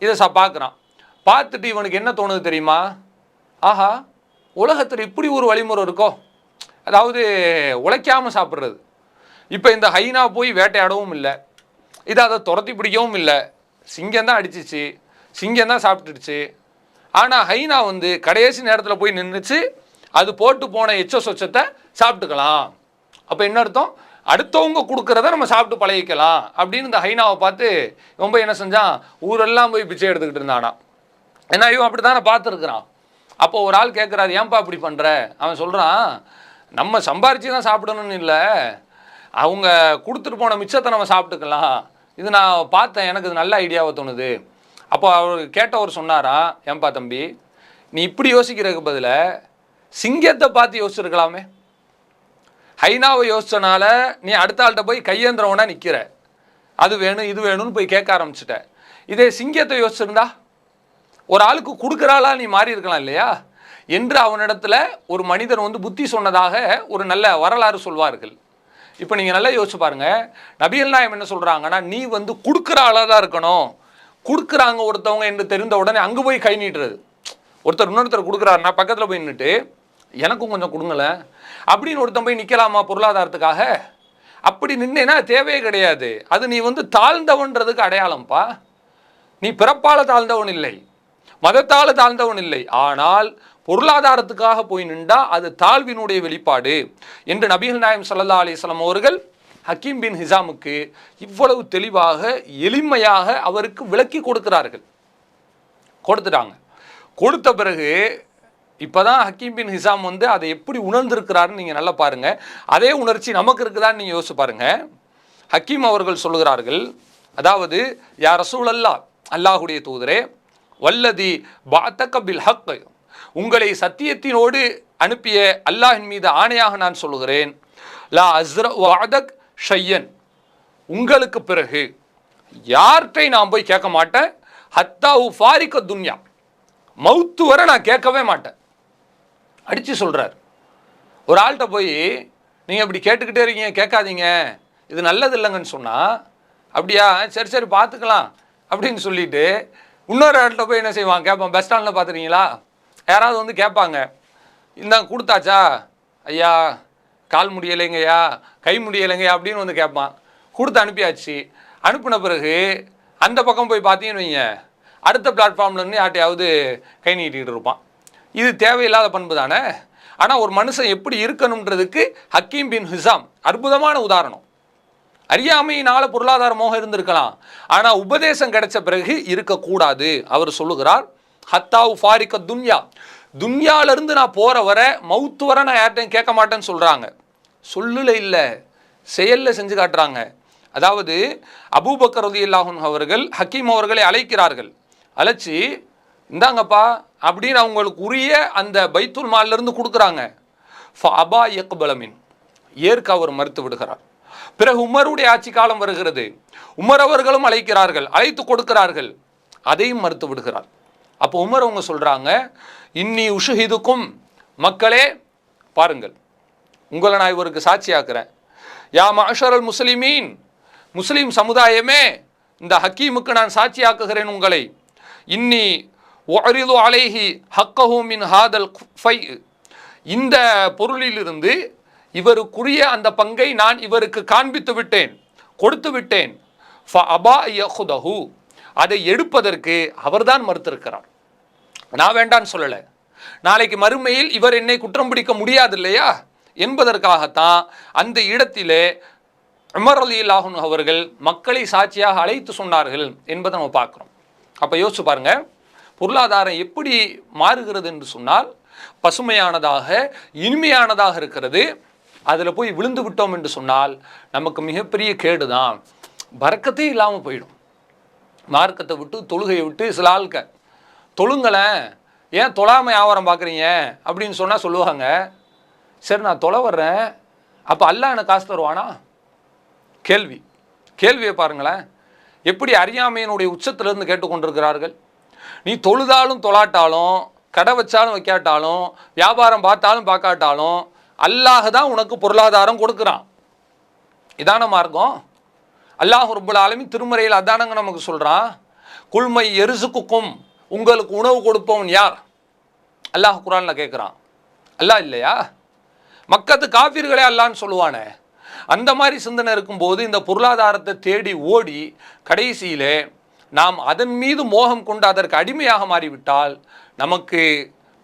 இதை பார்க்குறான். பார்த்துட்டு இவனுக்கு என்ன தோணுது தெரியுமா? ஆஹா, உலகத்தில் இப்படி ஒரு வழிமுறை இருக்கோ, அதாவது உழைக்காமல் சாப்பிட்றது. இப்போ இந்த ஹைனா போய் வேட்டையாடவும் இல்லை, இதை அதை துரத்தி பிடிக்கவும் இல்லை, சிங்கம் தான் அடிச்சிச்சு, சிங்கம் தான் சாப்பிட்டுடுச்சு. ஆனால் ஹைனா கடைசி நேரத்தில் போய் நின்றுச்சு, அது போட்டு போன எச்ச சொச்சத்தை சாப்பிட்டுக்கலாம். அப்போ என்ன அர்த்தம்? அடுத்தவங்க கொடுக்குறத நம்ம சாப்பிட்டு பழகிக்கலாம் அப்படின்னு இந்த ஹைனாவை பார்த்து ரொம்ப என்ன செஞ்சான், ஊரெல்லாம் போய் பிச்சை எடுத்துக்கிட்டு இருந்தானா. ஏன்னா இவன் அப்படி தானே பார்த்துருக்குறான். அப்போ ஒரு ஆள் கேட்குறாரு, ஏன்பா இப்படி பண்ணுற? அவன் சொல்கிறான், நம்ம சம்பாரிச்சு தான் சாப்பிடணும்னு இல்லை, அவங்க கொடுத்துட்டு போன மிச்சத்தை நம்ம சாப்பிட்டுக்கலாம். இது நான் பார்த்தேன், எனக்கு இது நல்ல ஐடியாவை தோணுது. அப்போ அவர் கேட்டவர் சொன்னாரா, ஏன்பா தம்பி, நீ இப்படி யோசிக்கிறதுக்கு பதிலாக சிங்கத்தை பார்த்து யோசிச்சிருக்கலாமே. ஹைனாவை யோசிச்சனால நீ அடுத்த ஆள்கிட்ட போய் கையேந்திரவனா நிற்கிற, அது வேணும் இது வேணும்னு போய் கேட்க ஆரம்பிச்சிட்ட. இதே சிங்கத்தை யோசிச்சிருந்தா ஒரு ஆளுக்கு கொடுக்குறாளா நீ மாறி இருக்கலாம் இல்லையா என்று அவனிடத்துல ஒரு மனிதன் புத்தி சொன்னதாக ஒரு நல்ல வரலாறு சொல்வார்கள். இப்போ நீங்கள் நல்லா யோசிச்சு பாருங்க, நபிகள் நாயகம் என்ன சொல்கிறாங்கன்னா, நீ கொடுக்குற ஆளாக தான் இருக்கணும். கொடுக்குறாங்க ஒருத்தவங்க என்று தெரிந்த உடனே அங்கே போய் கை நீட்டுறது. ஒருத்தர் இன்னொருத்தர் கொடுக்குறாருன்னா பக்கத்தில் போய் நின்றுட்டு எனக்கும் கொஞ்சம் கொடுங்களேன் அப்படின்னு ஒருத்தன் போய் நிற்கலாமா பொருளாதாரத்துக்காக? அப்படி நின்னேன்னா தேவையே கிடையாது. அது நீ தாழ்ந்தவன்றதுக்கு அடையாளம்ப்பா. நீ பிறப்பால் தாழ்ந்தவன் இல்லை, மதத்தால் தாழ்ந்தவன் இல்லை, ஆனால் பொருளாதாரத்துக்காக போய் நின்றா அது தாழ்வினுடைய வெளிப்பாடு என்று நபிகள் நாயகம் ஸல்லல்லாஹு அலைஹி வஸல்லம் அவர்கள் ஹக்கீம் பின் ஹிசாமுக்கு இவ்வளவு தெளிவாக எளிமையாக அவருக்கு விளக்கி கொடுக்கிறார்கள். கொடுத்துட்டாங்க. கொடுத்த பிறகு இப்போதான் ஹக்கீம் பின் ஹிசாம் அதை எப்படி உணர்ந்திருக்கிறாருன்னு நீங்கள் நல்லா பாருங்கள். அதே உணர்ச்சி நமக்கு இருக்குதான்னு நீங்கள் யோசிச்சு பாருங்கள். ஹக்கீம் அவர்கள் சொல்லுகிறார்கள், அதாவது யா ரசூலல்லாஹ், அல்லாஹுடைய தூதரே, வல்லதி பாத்தக பில் ஹக், உங்களை சத்தியத்தினோடு அனுப்பிய அல்லாஹின் மீது ஆணையாக நான் சொல்லுகிறேன், லா அஸ்ர வஅதக் ஷையன், உங்களுக்கு பிறகு யார்கிட்ட நான் போய் கேட்க மாட்டேன், ஹத்தா ஃபாரிக துன்யா, மவுத்து வரை நான் கேட்கவே மாட்டேன். அடித்து சொல்கிறார். ஒரு ஆள்கிட்ட போய் நீங்கள் இப்படி கேட்டுக்கிட்டே இருக்கீங்க, கேட்காதீங்க, இது நல்லது இல்லைங்கன்னு சொன்னால், அப்படியா சரி சரி பார்த்துக்கலாம் அப்படின்னு சொல்லிட்டு இன்னொரு ஆள்கிட்ட போய் என்ன செய்வான், கேட்பான். பஸ் ஸ்டாண்டில் பார்த்துருக்கீங்களா, யாராவது கேட்பாங்க, இந்தாங்க கொடுத்தாச்சா ஐயா, கால் முடியலைங்கய்யா, கை முடியலைங்கய்யா அப்படின்னு கேட்பான். கொடுத்து அனுப்பியாச்சு. அனுப்பின பிறகு அந்த பக்கம் போய் பார்த்தீங்கன்னு வைங்க, அடுத்த பிளாட்ஃபார்ம்லேருந்து யார்ட்டையாவது கை நீட்டிகிட்டு இருப்பான். இது தேவையில்லாத பண்பு தானே. ஆனால் ஒரு மனுஷன் எப்படி இருக்கணுன்றதுக்கு ஹக்கீம் பின் ஹிசாம் அற்புதமான உதாரணம். அறியாமையினால் பொருளாதார மோகம் இருந்திருக்கலாம், ஆனால் உபதேசம் கிடைச்ச பிறகு இருக்கக்கூடாது. அவர் சொல்லுகிறார், ஹத்தாவு ஃபாரிக்க துன்யா, துன்யாவிலிருந்து நான் போகிற வர மவுத்து வர நான் யார்ட்டையும் கேட்க மாட்டேன்னு சொல்கிறாங்க. சொல்லல இல்லை, செயலில் செஞ்சு காட்டுறாங்க. அதாவது அபூபக்கர் ரலியல்லாஹு அன்ஹு அவர்கள் ஹக்கீம் அவர்களை அழைக்கிறார்கள். அழைச்சி இந்தாங்கப்பா அப்படின்னு அவங்களுக்கு உரிய அந்த பைத்துல் மாலிலிருந்து கொடுக்குறாங்க. ஃபஅபா யக்பல மின், ஏற்க அவர் மறுத்து விடுகிறார். பிறகு உமருடைய ஆட்சி காலம் வருகிறது. உமர் அவர்களும் அழைக்கிறார்கள், அழைத்து கொடுக்கிறார்கள், அதையும் மறுத்து விடுகிறார். அப்போ உமர் அவங்க சொல்றாங்க, இன்னி உஷுஹிதுக்கும், மக்களே பாருங்கள், உங்களை நான் இவருக்கு சாட்சியாக்குறேன். யா மஅஷரல் முஸ்லிமீன், முஸ்லிம் சமுதாயமே, இந்த ஹக்கீமுக்கு நான் சாட்சியாக்குகிறேன் உங்களை. இன்னி உஅரிது அலைஹி ஹக்கஹு மின் ஹாதல் ஃபை, இந்த பொருளிலிருந்து இவருக்குரிய அந்த பங்கை நான் இவருக்கு காண்பித்து விட்டேன், கொடுத்து விட்டேன். ஃபஅபா யஹுதஹு, அதை எடுப்பதற்கு அவர்தான் மறுத்திருக்கிறார். நான் வேண்டான்னு சொல்லலை. நாளைக்கு மறுமையில் இவர் என்னை குற்றம் பிடிக்க முடியாது இல்லையா என்பதற்காகத்தான் அந்த இடத்திலே உமர் ரலியல்லாஹு அன்ஹு அவர்கள் மக்களை சாட்சியாக அழைத்து சொன்னார்கள் என்பதை நம்ம பார்க்குறோம். அப்போ யோசிச்சு பாருங்க, பொருளாதாரம் எப்படி மாறுகிறது என்று சொன்னால் பசுமையானதாக இனிமையானதாக இருக்கிறது. அதில் போய் விழுந்து விட்டோம் என்று சொன்னால் நமக்கு மிகப்பெரிய கேடு தான், பரக்கத்தே இல்லாமல் போயிடும். மார்க்கத்தை விட்டு தொழுகையை விட்டு சில ஆளுக்க தொழுங்களேன், ஏன் தொழாமல் வியாபாரம் பார்க்குறீங்க அப்படின்னு சொன்னால் சொல்லுவாங்க, சரி நான் தொலை வர்றேன், அப்போ அல்லாஹ் எனக்கு காசு தருவானா? கேள்வியை பாருங்களேன், எப்படி அறியாமையினுடைய உச்சத்திலிருந்து கேட்டுக்கொண்டிருக்கிறார்கள். நீ தொழுதாலும் தொழாட்டாலும், கடை வச்சாலும் வைக்காட்டாலும், வியாபாரம் பார்த்தாலும் பார்க்காட்டாலும் அல்லாஹ் தான் உனக்கு பொருளாதாரம் கொடுக்குறான். இதான மார்க்கம். அல்லாஹ் ரப்புல் ஆலமீன் திருமறையில் அதானங்க நமக்கு சொல்கிறான், குல்மை எரிசுக்கும், உங்களுக்கு உணவு கொடுப்பவன் யார்? அல்லாஹ் குர்ஆன்ல கேட்குறான். அல்லாஹ் இல்லையா? மக்கத்து காஃபிர்களே அல்லான்னு சொல்லுவானே. அந்த மாதிரி சிந்தனை இருக்கும்போது இந்த பொருளாதாரத்தை தேடி ஓடி கடைசியிலே நாம் அதன் மீது மோகம் கொண்டு அதற்கு அடிமையாக மாறிவிட்டால் நமக்கு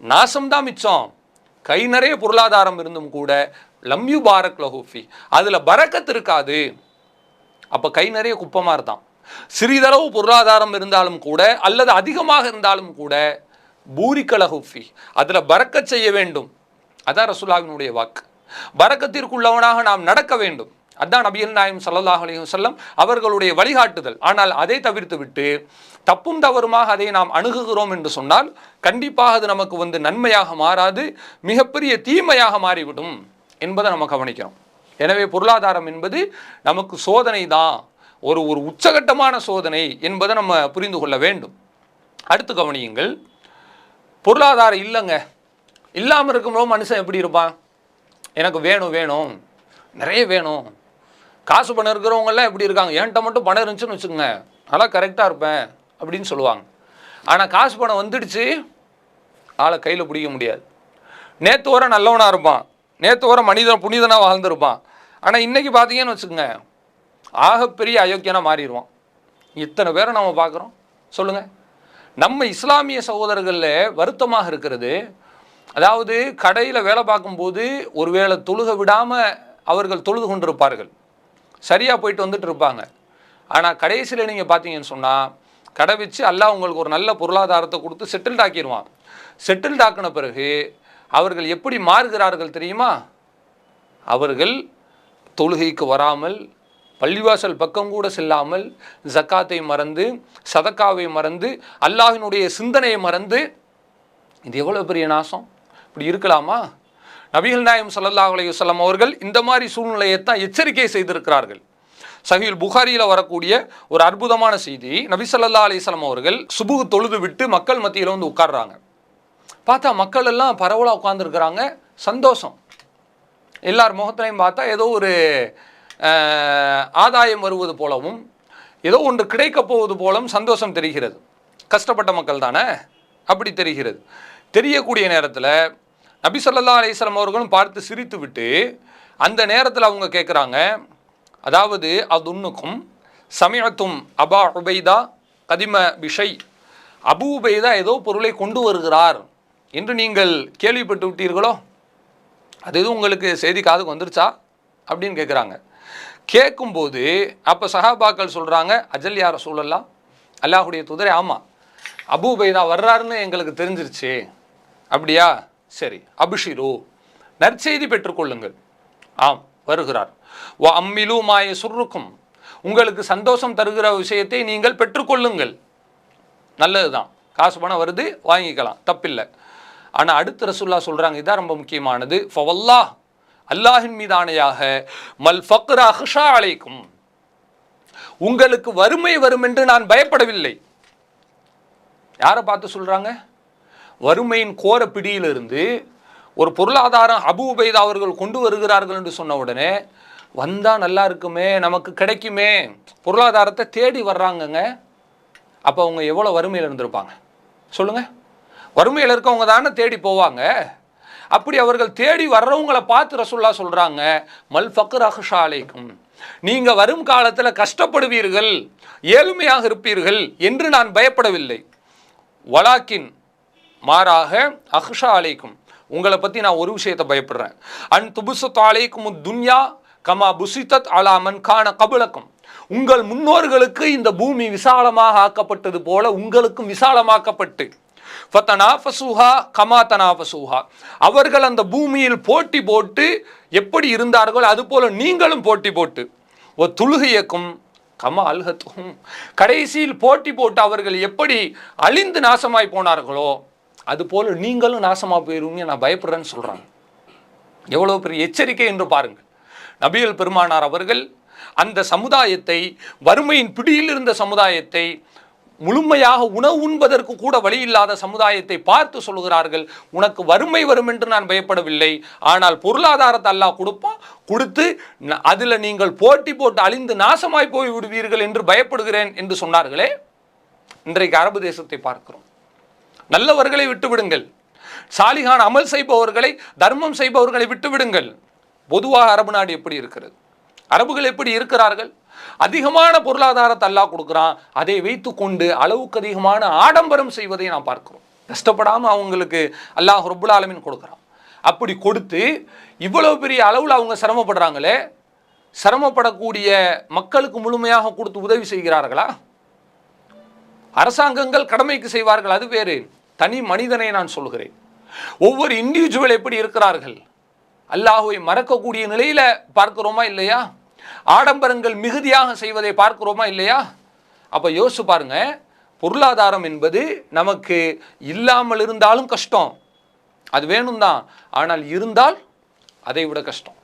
நாசம்தான் மிச்சம். கை நிறைய பொருளாதாரம் இருந்தும் கூட லம்யூ பாரக் லஹூஃபி, அதில் பரக்கத்து இருக்காது. அப்போ கை நிறைய குப்பமாக இருந்தான். சிறிதளவு பொருளாதாரம் இருந்தாலும் கூட அல்லது அதிகமாக இருந்தாலும் கூட பூரிக்க லஹூஃபி, அதில் பரக்கத் செய்ய வேண்டும். அதான் ரசூலுல்லாஹினுடைய வாக்கு. பரக்கத்திற்குள்ளவனாக நாம் நடக்க வேண்டும். அதான் நபிகள் நாயகம் ஸல்லல்லாஹு அலைஹி வஸல்லம் அவர்களுடைய வழிகாட்டுதல். ஆனால் அதை தவிர்த்து விட்டு தப்பும் தவறுமாக அதை நாம் அணுகுகிறோம் என்று சொன்னால் கண்டிப்பாக அது நமக்கு நன்மையாக மாறாது, மிகப்பெரிய தீமையாக மாறிவிடும் என்பதை நம்ம கவனிக்கிறோம். எனவே பொருளாதாரம் என்பது நமக்கு சோதனை தான், ஒரு உச்சகட்டமான சோதனை என்பதை நம்ம புரிந்து கொள்ள வேண்டும். அடுத்து கவனியுங்கள், பொருளாதாரம் இல்லைங்க, இல்லாமல் இருக்கும்போது மனுஷன் எப்படி இருப்பான்? எனக்கு வேணும் நிறைய வேணும். காசு பணம் இருக்கிறவங்கெல்லாம் எப்படி இருக்காங்க? என்கிட்ட மட்டும் பணம் இருந்துச்சுன்னு வச்சுக்கோங்க, நல்லா கரெக்டாக இருப்பேன் அப்படின்னு சொல்லுவாங்க. ஆனால் காசு பணம் வந்துடுச்சு, ஆளை கையில் பிடிக்க முடியாது. நேற்று வர நல்லவனாக இருப்பான், நேற்று வர புனிதனாக வாழ்ந்துருப்பான். ஆனால் இன்றைக்கி பார்த்தீங்கன்னு வச்சுக்கோங்க, ஆகப்பெரிய அயோக்கியனாக மாறிடுவான். இத்தனை பேரை நம்ம பார்க்குறோம். சொல்லுங்கள், நம்ம இஸ்லாமிய சகோதரர்களில் வருத்தமாக இருக்கிறது, அதாவது கடையில் வேலை பார்க்கும்போது ஒருவேளை தொழுக விடாமல் அவர்கள் தொழுது கொண்டிருப்பார்கள், சரியாக போயிட்டு வந்துட்டு இருப்பாங்க. ஆனால் கடைசியில் நீங்கள் பார்த்தீங்கன்னு சொன்னால் கடை வச்சு அல்லாஹ் உங்களுக்கு ஒரு நல்ல பொருளாதாரத்தை கொடுத்து செட்டில்ட் ஆக்கிடுவான். செட்டில்ட் ஆக்கின பிறகு அவர்கள் எப்படி மாறுகிறார்கள் தெரியுமா? அவர்கள் தொழுகைக்கு வராமல், பள்ளிவாசல் பக்கம் கூட செல்லாமல், ஜக்காத்தை மறந்து, சதக்காவை மறந்து, அல்லாஹினுடைய சிந்தனையை மறந்து, இது எவ்வளோ பெரிய நாசம்! இப்படி இருக்கலாமா? நபிகள் நாயகம் ஸல்லல்லாஹு அலைஹி வஸல்லம் அவர்கள் இந்த மாதிரி சூழ்நிலையைத்தான் எச்சரிக்கை செய்திருக்கிறார்கள். சஹீஹ் புகாரியில் வரக்கூடிய ஒரு அற்புதமான செய்தி, நபி ஸல்லல்லாஹு அலைஹி வஸல்லம் அவர்கள் சுபுஹ் தொழுது விட்டு மக்கள் மத்தியில் உட்கார்றாங்க. பார்த்தா மக்கள் எல்லாம் பரவலாக உட்கார்ந்துருக்கிறாங்க, சந்தோஷம். எல்லார் முகத்திலையும் பார்த்தா ஏதோ ஒரு ஆதாயம் வருவது போலவும், ஏதோ ஒன்று கிடைக்கப் போவது போலவும் சந்தோஷம் தெரிகிறது. கஷ்டப்பட்ட மக்கள் தானே, அப்படி தெரிகிறது. தெரியக்கூடிய நேரத்தில் நபி ஸல்லல்லாஹு அலைஹி வஸல்லம் அவர்களும் பார்த்து சிரித்து விட்டு அந்த நேரத்தில் அவங்க கேட்குறாங்க, அதாவது அதுன்னுக்கும் சமயத்தும் அபா உபைதா கதிம பிஷை, அபு உபைதா ஏதோ பொருளை கொண்டு வருகிறார் என்று நீங்கள் கேள்விப்பட்டு விட்டீர்களோ? அது எதுவும் உங்களுக்கு செய்தி காதுக்கு வந்துருச்சா அப்படின்னு கேட்குறாங்க. கேட்கும்போது அப்போ சஹாபாக்கள் சொல்கிறாங்க, அஜல் யா ரசூலல்லாஹ், அல்லாஹுடைய தூதரே, ஆமாம் அபு உபைதா வர்றாருன்னு எங்களுக்கு தெரிஞ்சிருச்சு. அப்படியா? சரி, அபிஷிரு, நற்செய்தி பெற்றுக்கொள்ளுங்கள். ஆம், வருகிறார். வ அம்மிலு மாய சுருக்கும், உங்களுக்கு சந்தோஷம் தருகிற விஷயத்தை நீங்கள் பெற்றுக்கொள்ளுங்கள். நல்லது தான், காசு பணம் வருது, வாங்கிக்கலாம், தப்பில்லை. ஆனால் அடுத்து ரசூலுல்லாஹ் சொல்கிறாங்க, இதான் ரொம்ப முக்கியமானது, ஃபவல்லாஹ், அல்லாஹின் மீது ஆணையாக, மல் ஃபக்ர அஹ்ஷா அலைக்கும், உங்களுக்கு வறுமை வரும் என்று நான் பயப்படவில்லை. யாரை பார்த்து சொல்றாங்க? வறுமையின் கோர பிடியிலிருந்து ஒரு பொருளாதாரம் அபூ உபைதா அவர்கள் கொண்டு வருகிறார்கள் என்று சொன்ன உடனே, வந்தா நல்லா இருக்குமே, நமக்கு கிடைக்குமே, பொருளாதாரத்தை தேடி வர்றாங்கங்க. அப்போ அவங்க எவ்வளோ வறுமையில் இருந்திருப்பாங்க சொல்லுங்க? வறுமையில் இருக்கவங்க தானே தேடி போவாங்க. அப்படி அவர்கள் தேடி வர்றவங்களை பார்த்து ரசூலுல்லாஹ் சொல்றாங்க, மல் ஃபக்ர் அஹ்ஷா அலைக்கும், நீங்க வரும் காலத்தில் கஷ்டப்படுவீர்கள், ஏழ்மையாக இருப்பீர்கள் என்று நான் பயப்படவில்லை. வலாக்கின், மாறாக, அஹ்ஷா அலைக்கும், உங்களை பற்றி நான் ஒரு விஷயத்தை பயப்படுறேன். அன் துபுசத் அலைக்கும் துன்யா கமா புசித்தத் அலா மன் கான கபுலக்கும், உங்கள் முன்னோர்களுக்கு இந்த பூமி விசாலமாக ஆக்கப்பட்டது போல உங்களுக்கும் விசாலமாக்கப்பட்டு, ஃபதனாஃபஸூஹா கமா தனாஃபஸூஹா, அவர்கள் அந்த பூமியில் போட்டி போட்டு எப்படி இருந்தார்களோ அதுபோல நீங்களும் போட்டி போட்டு, ஒ துலுகியக்கும் கமா அல்ஹத்துஹும், கடைசியில் போட்டி போட்டு அவர்கள் எப்படி அழிந்து நாசமாய் போனார்களோ அதுபோல நீங்களும் நாசமாக போயிருவீங்க, நான் பயப்படுறேன்னு சொல்றாங்க. எவ்வளவு பெரிய எச்சரிக்கை என்று பாருங்கள். நபிகள் பெருமானார் அவர்கள் அந்த சமுதாயத்தை, வறுமையின் பிடியில் இருந்த சமுதாயத்தை, முழுமையாக உணவு உண்பதற்கு கூட வழி இல்லாத சமுதாயத்தை பார்த்து சொல்கிறார்கள், உனக்கு வறுமை வரும் என்று நான் பயப்படவில்லை, ஆனால் பொருளாதாரத்தை அல்லாஹ் கொடுப்பான், கொடுத்து அதில் நீங்கள் போட்டி போட்டு அழிந்து நாசமாய் போய் விடுவீர்கள் என்று பயப்படுகிறேன் என்று சொன்னார்களே. இன்றைக்கு அரபு தேசத்தை பார்க்கிறோம். நல்லவர்களை விட்டுவிடுங்கள், சாலிகான் அமல் செய்பவர்களை, தர்மம் செய்பவர்களை விட்டுவிடுங்கள். பொதுவாக அரபு நாடு எப்படி இருக்கிறது? அரபுகள் எப்படி இருக்கிறார்கள்? அதிகமான பொருளாதாரத்தை அல்லாஹ் கொடுக்குறான், அதை வைத்து கொண்டு அளவுக்கு அதிகமான ஆடம்பரம் செய்வதை நாம் பார்க்கிறோம். கஷ்டப்படாமல் அவங்களுக்கு அல்லாஹ் ரப்புல் ஆலமீன் கொடுக்குறான். அப்படி கொடுத்து இவ்வளவு பெரிய அளவில் அவங்க சிரமப்படுறாங்களே, சிரமப்படக்கூடிய மக்களுக்கு முழுமையாக கொடுத்து உதவி செய்கிறார்களா? அரசாங்கங்கள் கடமைக்கு செய்வார்கள், அது வேறு. தனி மனிதனை நான் சொல்கிறேன். ஒவ்வொரு இண்டிவிஜுவல் எப்படி இருக்கிறார்கள்? அல்லாஹ்வை மறக்கக்கூடிய நிலையில பார்க்கிறோமா இல்லையா? ஆடம்பரங்கள் மிகுதியாக செய்வதை பார்க்கிறோமா இல்லையா? அப்ப யோசிச்சு பாருங்க, பொருளாதாரம் என்பது நமக்கு இல்லாமல் இருந்தாலும் கஷ்டம், அது வேணும் தான், ஆனால் இருந்தால் அதை விட கஷ்டம்.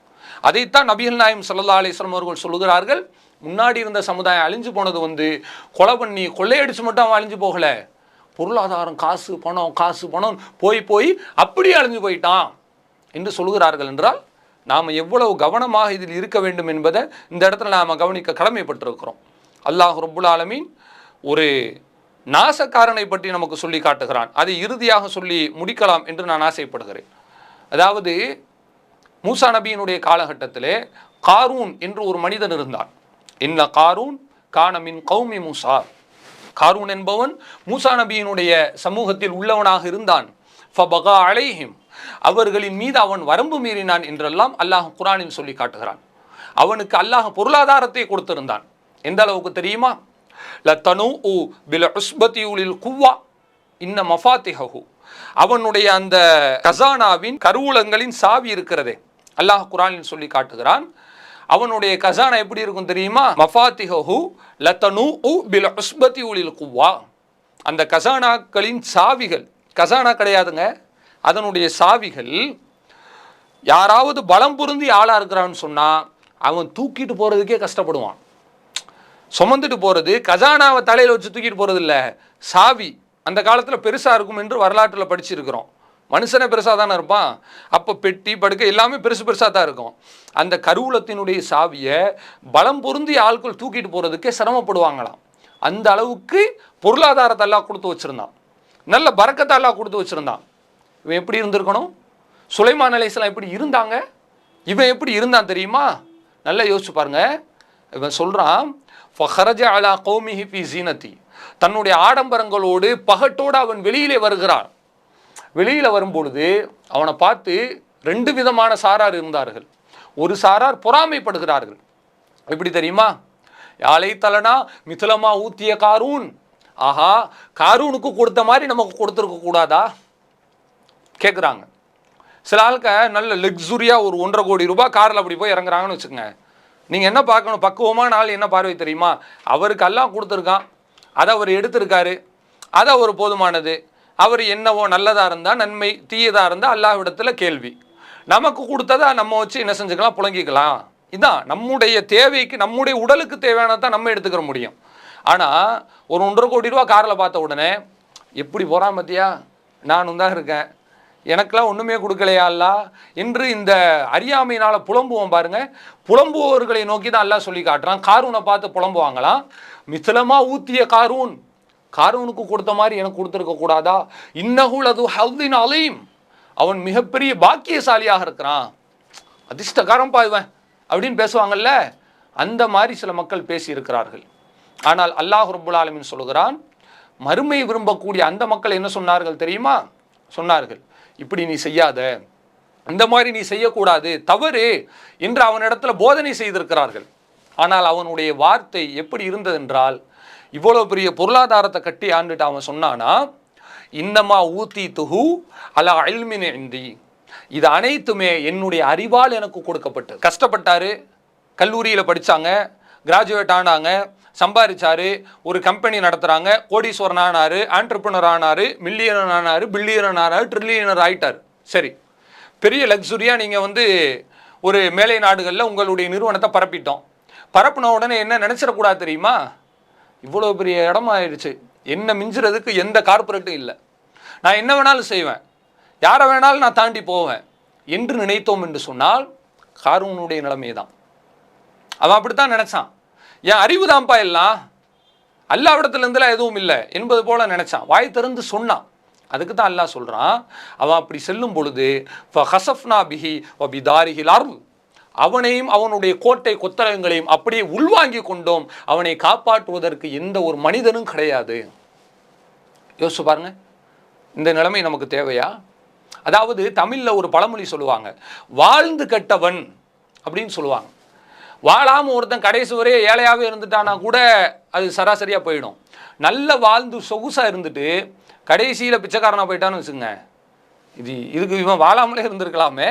அதைத்தான் நபிகள் நாயகம் ஸல்லல்லாஹு அலைஹி வஸல்லம் அவர்கள் சொல்லுகிறார்கள், முன்னாடி இருந்த சமுதாயம் அழிஞ்சு போனது கொலை பண்ணி கொள்ளையடிச்சு மட்டும் அழிஞ்சு போகல, பொருளாதாரம், காசு பணம் காசு பணம் போய் போய் அப்படியே அழிஞ்சு போயிட்டான் என்று சொல்கிறார்கள். என்றால் நாம் எவ்வளவு கவனமாக இதில் இருக்க வேண்டும் என்பதை இந்த இடத்துல நாம் கவனிக்க கடமைப்பட்டிருக்கிறோம். அல்லாஹ் ரப்புல் ஆலமீன் ஒரு நாசக்காரனை பற்றி நமக்கு சொல்லி காட்டுகிறான். அதை இறுதியாக சொல்லி முடிக்கலாம் என்று நான் ஆசைப்படுகிறேன். அதாவது மூசா நபியினுடைய காலகட்டத்திலே காரூன் என்று ஒரு மனிதன் இருந்தான். இன்ன காரூன் கான மின் கௌமி மூசா, காரூன் என்பவன் மூசா நபியினுடைய சமூகத்தில் உள்ளவனாக இருந்தான். ஃபபகா அலைஹிம், அவர்களின் மீது அவன் வரம்பு மீறினான் என்றெல்லாம் அல்லாஹ் குர்ஆனில் சொல்லி காட்டுகிறான். அவனுக்கு அல்லாஹ் பொருளாதாரத்தை கொடுத்திருந்தான். எந்த அளவுக்கு தெரியுமா? லதனூஉ பில் உஸ்பதி உலில் குவ்வா இன்ன மஃபாத்திஹு, அவனுடைய அந்த கசானாவின் கருவூலங்களின் சாவி இருக்கிறதே, அல்லாஹ் குர்ஆனில் சொல்லி காட்டுகிறான். அவனுடைய கசானா எப்படி இருக்கும் தெரியுமா? மஃபாத்திஹு லதனூஉ பில் உஸ்பதி உலில் குவ்வா, அந்த கசானாக்களின் சாவிகள், கசானா கிடையாதுங்க, அதனுடைய சாவிகள், யாராவது பலம் பொருந்தி ஆளாக இருக்கிறான்னு சொன்னால் அவன் தூக்கிட்டு போகிறதுக்கே கஷ்டப்படுவான். சுமந்துட்டு போகிறது, கஜானாவை தலையில் வச்சு தூக்கிட்டு போகிறது இல்லை, சாவி அந்த காலத்தில் பெருசாக இருக்கும் என்று வரலாற்றில் படிச்சிருக்கிறோம். மனுஷனே பெருசாக தானே இருப்பான், அப்போ பெட்டி படுக்கை எல்லாமே பெருசு பெருசாக தான் இருக்கும். அந்த கருவூலத்தினுடைய சாவியை பலம் பொருந்தி ஆட்கள் தூக்கிட்டு போகிறதுக்கே சிரமப்படுவாங்களாம். அந்த அளவுக்கு பொருளாதாரத்தை எல்லாம் கொடுத்து வச்சுருந்தான், நல்ல பரக்கத்தை எல்லாம் கொடுத்து வச்சுருந்தான். இவன் எப்படி இருந்திருக்கணும்? சுலைமான் அலைஹிஸ்ஸலாம் எப்படி இருந்தாங்க? இவன் எப்படி இருந்தான் தெரியுமா? நல்லா யோசிச்சு பாருங்க. இவன் சொல்கிறான், ஃபஹரஜ அலா கௌமிஹி ஃபி ஸீனதி, தன்னுடைய ஆடம்பரங்களோடு பகட்டோடு அவன் வெளியிலே வருகிறான். வெளியில் வரும்பொழுது அவனை பார்த்து ரெண்டு விதமான சாரார் இருந்தார்கள். ஒரு சாரார் பொறாமைப்படுகிறார்கள். எப்படி தெரியுமா? யாழை தலனா மிதுலமா ஊத்திய காரூன், ஆஹா காரூனுக்கு கொடுத்த மாதிரி நமக்கு கொடுத்துருக்க கூடாதா கேட்குறாங்க. சில ஆளுக்க நல்ல லக்ஸுரியாக ஒரு 1.5 கோடி ரூபாய் காரில் அப்படி போய் இறங்குறாங்கன்னு வச்சுக்கோங்க. நீங்கள் என்ன பார்க்கணும்? பக்குவமான ஆள் என்ன பார்வை தெரியுமா? அவருக்கு எல்லாம் கொடுத்துருக்கான், அதை அவர் எடுத்திருக்காரு, அது அவர் போதுமானது. அவர் என்னவோ நல்லதாக இருந்தால் நன்மை, தீயதாக இருந்தால் அல்லாஹ்விடத்தில் கேள்வி. நமக்கு கொடுத்ததை நம்ம வச்சு என்ன செஞ்சுக்கலாம், புழங்கிக்கலாம். இதுதான் நம்முடைய தேவைக்கு, நம்முடைய உடலுக்கு தேவையானதான் நம்ம எடுத்துக்கிற முடியும். ஆனால் ஒரு 1.5 கோடி ரூபா காரில் பார்த்த உடனே எப்படி போகிறான் பார்த்தியா, நானும் தான் இருக்கேன், எனக்கெல்லாம் ஒன்றுமே கொடுக்கலையா அல்லா என்று இந்த அறியாமையினால் புலம்புவோம் பாருங்க. புலம்புவர்களை நோக்கி தான் அல்லாஹ் சொல்லி காட்டுறான். காரூனை பார்த்து புலம்புவாங்களாம். மித்தலமா ஊத்திய காரூனுக்கு கொடுத்த மாதிரி எனக்கு கொடுத்துருக்க கூடாதா, இன்னஹுல் அது ஹவ்தின் அலீம், அவன் மிகப்பெரிய பாக்கியசாலியாக இருக்கிறான், அதிர்ஷ்டக்காரன் பாய்வன் அப்படின்னு பேசுவாங்கல்ல, அந்த மாதிரி சில மக்கள் பேசி இருக்கிறார்கள். ஆனால் அல்லாஹ் ரப்புல் ஆலமீன் சொல்கிறான், மறுமை விரும்பக்கூடிய அந்த மக்கள் என்ன சொன்னார்கள் தெரியுமா? சொன்னார்கள், இப்படி நீ செய்யாத, இந்த மாதிரி நீ செய்யக்கூடாது, தவறு என்று அவனிடத்துல போதனை செய்திருக்கிறார்கள். ஆனால் அவனுடைய வார்த்தை எப்படி இருந்ததென்றால், இவ்வளோ பெரிய பொருளாதாரத்தை கட்டி ஆண்டுட்டு அவன் சொன்னானா, இன்னமா ஊத்தி துஹு அலா இல்மின் இந்தி, இது அனைத்துமே என்னுடைய அறிவால் எனக்கு கொடுக்கப்பட்டது. கஷ்டப்பட்டாரு, கல்லூரியில் படித்தாங்க, கிராஜுவேட் ஆனாங்க, சம்பாதிச்சாரு, ஒரு கம்பெனி நடத்துகிறாங்க, கோடீஸ்வரன் ஆனார், ஆண்டர்பிரினர் ஆனார், மில்லியனர் ஆனார், பில்லியனர் ஆனார், ட்ரில்லியனர் ஆகிட்டார். சரி, பெரிய லக்ஸுரியாக நீங்கள் ஒரு மேலை நாடுகளில் உங்களுடைய நிறுவனத்தை பரப்பிட்டோம். பரப்புன உடனே என்ன நினச்சிடக்கூடாது தெரியுமா, இவ்வளோ பெரிய இடமாயிடுச்சு, என்ன மிஞ்சுறதுக்கு எந்த கார்பரேட்டும் இல்லை, நான் என்ன வேணாலும் செய்வேன், யாரை வேணாலும் நான் தாண்டி போவேன் என்று நினைத்தோம் என்று சொன்னால் காரூனுடைய நிலைமை தான். அவன் அப்படித்தான் நினைச்சான். என் அறிவு தான்ப்பா எல்லாம், அல்லாவிடத்துலேருந்துலாம் எதுவும் இல்லை என்பது போல நினைச்சான், வாய் திறந்து சொன்னான். அதுக்கு தான் அல்லாஹ் சொல்கிறான், அவன் அப்படி செல்லும் பொழுது ஃபஹஸஃப்னா பிஹி வபிதாரிஹில் அர்த், அவனையும் அவனுடைய கோட்டை கொத்தளங்களையும் அப்படியே உள்வாங்கி கொண்டோம், அவனை காப்பாற்றுவதற்கு எந்த ஒரு மனிதனும் கிடையாது. யோசிச்சு பாருங்க, இந்த நிலைமை நமக்கு தேவையா? அதாவது தமிழில் ஒரு பழமொழி சொல்லுவாங்க, வாழ்ந்து கெட்டவன் அப்படின்னு சொல்லுவாங்க. வாழாமல் ஒருத்தன் கடைசி வரையே ஏழையாகவே இருந்துட்டானா கூட அது சராசரியாக போயிடும். நல்ல வாழ்ந்து சொகுசாக இருந்துட்டு கடைசியில் பிச்சைக்காரனாக போயிட்டான்னு வச்சுங்க, இதுக்கு இவன் வாழாமலே இருந்திருக்கலாமே.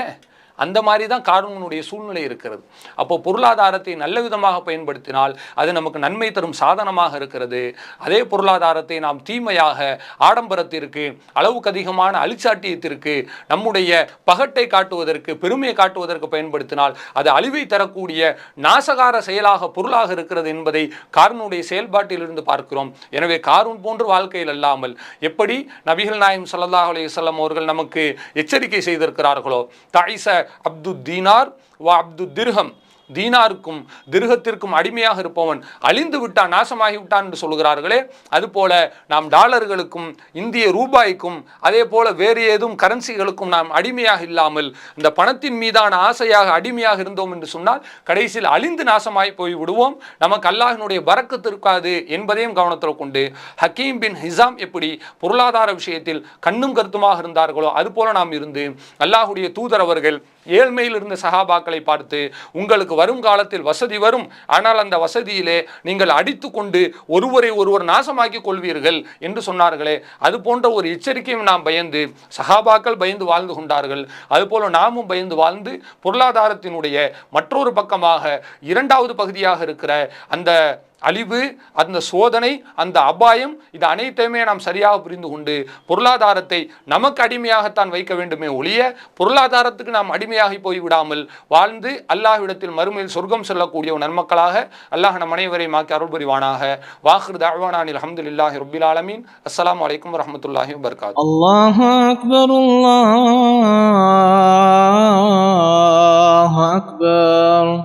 அந்த மாதிரி தான் காரூனுடைய சூழ்நிலை இருக்கிறது. அப்போ பொருளாதாரத்தை நல்ல விதமாக பயன்படுத்தினால் அது நமக்கு நன்மை தரும் சாதனமாக இருக்கிறது. அதே பொருளாதாரத்தை நாம் தீமையாக, ஆடம்பரத்திற்கு, அளவுக்கு அதிகமான அழிச்சாட்டியத்திற்கு, நம்முடைய பகட்டை காட்டுவதற்கு, பெருமையை காட்டுவதற்கு பயன்படுத்தினால் அது அழிவை தரக்கூடிய நாசகார செயலாக, பொருளாக இருக்கிறது என்பதை காரூனுடைய செயல்பாட்டிலிருந்து பார்க்கிறோம். எனவே காரூன் போன்ற வாழ்க்கையில் அல்லாமல் எப்படி நபிகள் நாயகம் ஸல்லல்லாஹு அலைஹி வஸல்லம் அவர்கள் நமக்கு எச்சரிக்கை செய்திருக்கிறார்களோ, தாயிச அப்து தீனார் வ அப்து திர்ஹம், தீனாருக்கும் திர்ஹத்திற்கும் அடிமையாக இருப்பவன் அழிந்து விட்டான், நாசமாகி விட்டான் என்று சொல்கிறார்களே, அதுபோல நாம் டாலர்களுக்கும் இந்திய ரூபாய்க்கும் அதே போல வேறு ஏதும் கரன்சிகளுக்கும் நாம் அடிமையாக இல்லாமல் இந்த பணத்தின் மீதான ஆசையாக அடிமையாக இருந்தோம் என்று சொன்னால் கடைசியில் அழிந்து நாசமாகி போய் விடுவோம். நமக்கு அல்லாஹ்வினுடைய பரக்கத்து இருக்காது என்பதையும் கவனத்தில் கொண்டு ஹக்கீம் பின் ஹிசாம் எப்படி பொருளாதார விஷயத்தில் கண்ணும் கருத்துமாக இருந்தார்களோ அதுபோல நாம் இருந்து அல்லாஹ்வுடைய தூதர் அவர்கள் ஏழ்மையில் இருந்த சஹாபாக்களை பார்த்து, உங்களுக்கு வரும் காலத்தில் வசதி வரும், ஆனால் அந்த வசதியிலே நீங்கள் அடித்து கொண்டு ஒருவரை ஒருவர் நாசமாக்கி கொள்வீர்கள் என்று சொன்னார்களே, அது போன்ற ஒரு எச்சரிக்கையும் நாம் பயந்து, சஹாபாக்கள் பயந்து வாழ்ந்து கொண்டார்கள். அதுபோல நாமும் பயந்து வாழ்ந்து பொருளாதாரத்தினுடைய மற்றொரு பக்கமாக இரண்டாவது பகுதியாக இருக்கிற அந்த அழிவு, அந்த சோதனை, அந்த அபாயம், இது அனைத்தையுமே நாம் சரியாக புரிந்து கொண்டு பொருளாதாரத்தை நமக்கு அடிமையாகத்தான் வைக்க வேண்டுமே ஒழிய பொருளாதாரத்துக்கு நாம் அடிமையாகி போய்விடாமல் வாழ்ந்து அல்லாஹ்விடத்தில் மறுமையில் சொர்க்கம் செல்லக்கூடிய நன்மக்களாக அல்லாஹ் நம் அனைவரையும் ஆக்கி அருள் புரிவானாக. வாஹிர் தஅவானா அல்ஹம்துலில்லாஹி ரப்பில் ஆலமீன். அஸ்ஸலாமு அலைக்கும் வரஹ்மத்துல்லாஹி வபரகாத்துஹு. அல்லாஹு அக்பர், அல்லாஹு அக்பர்.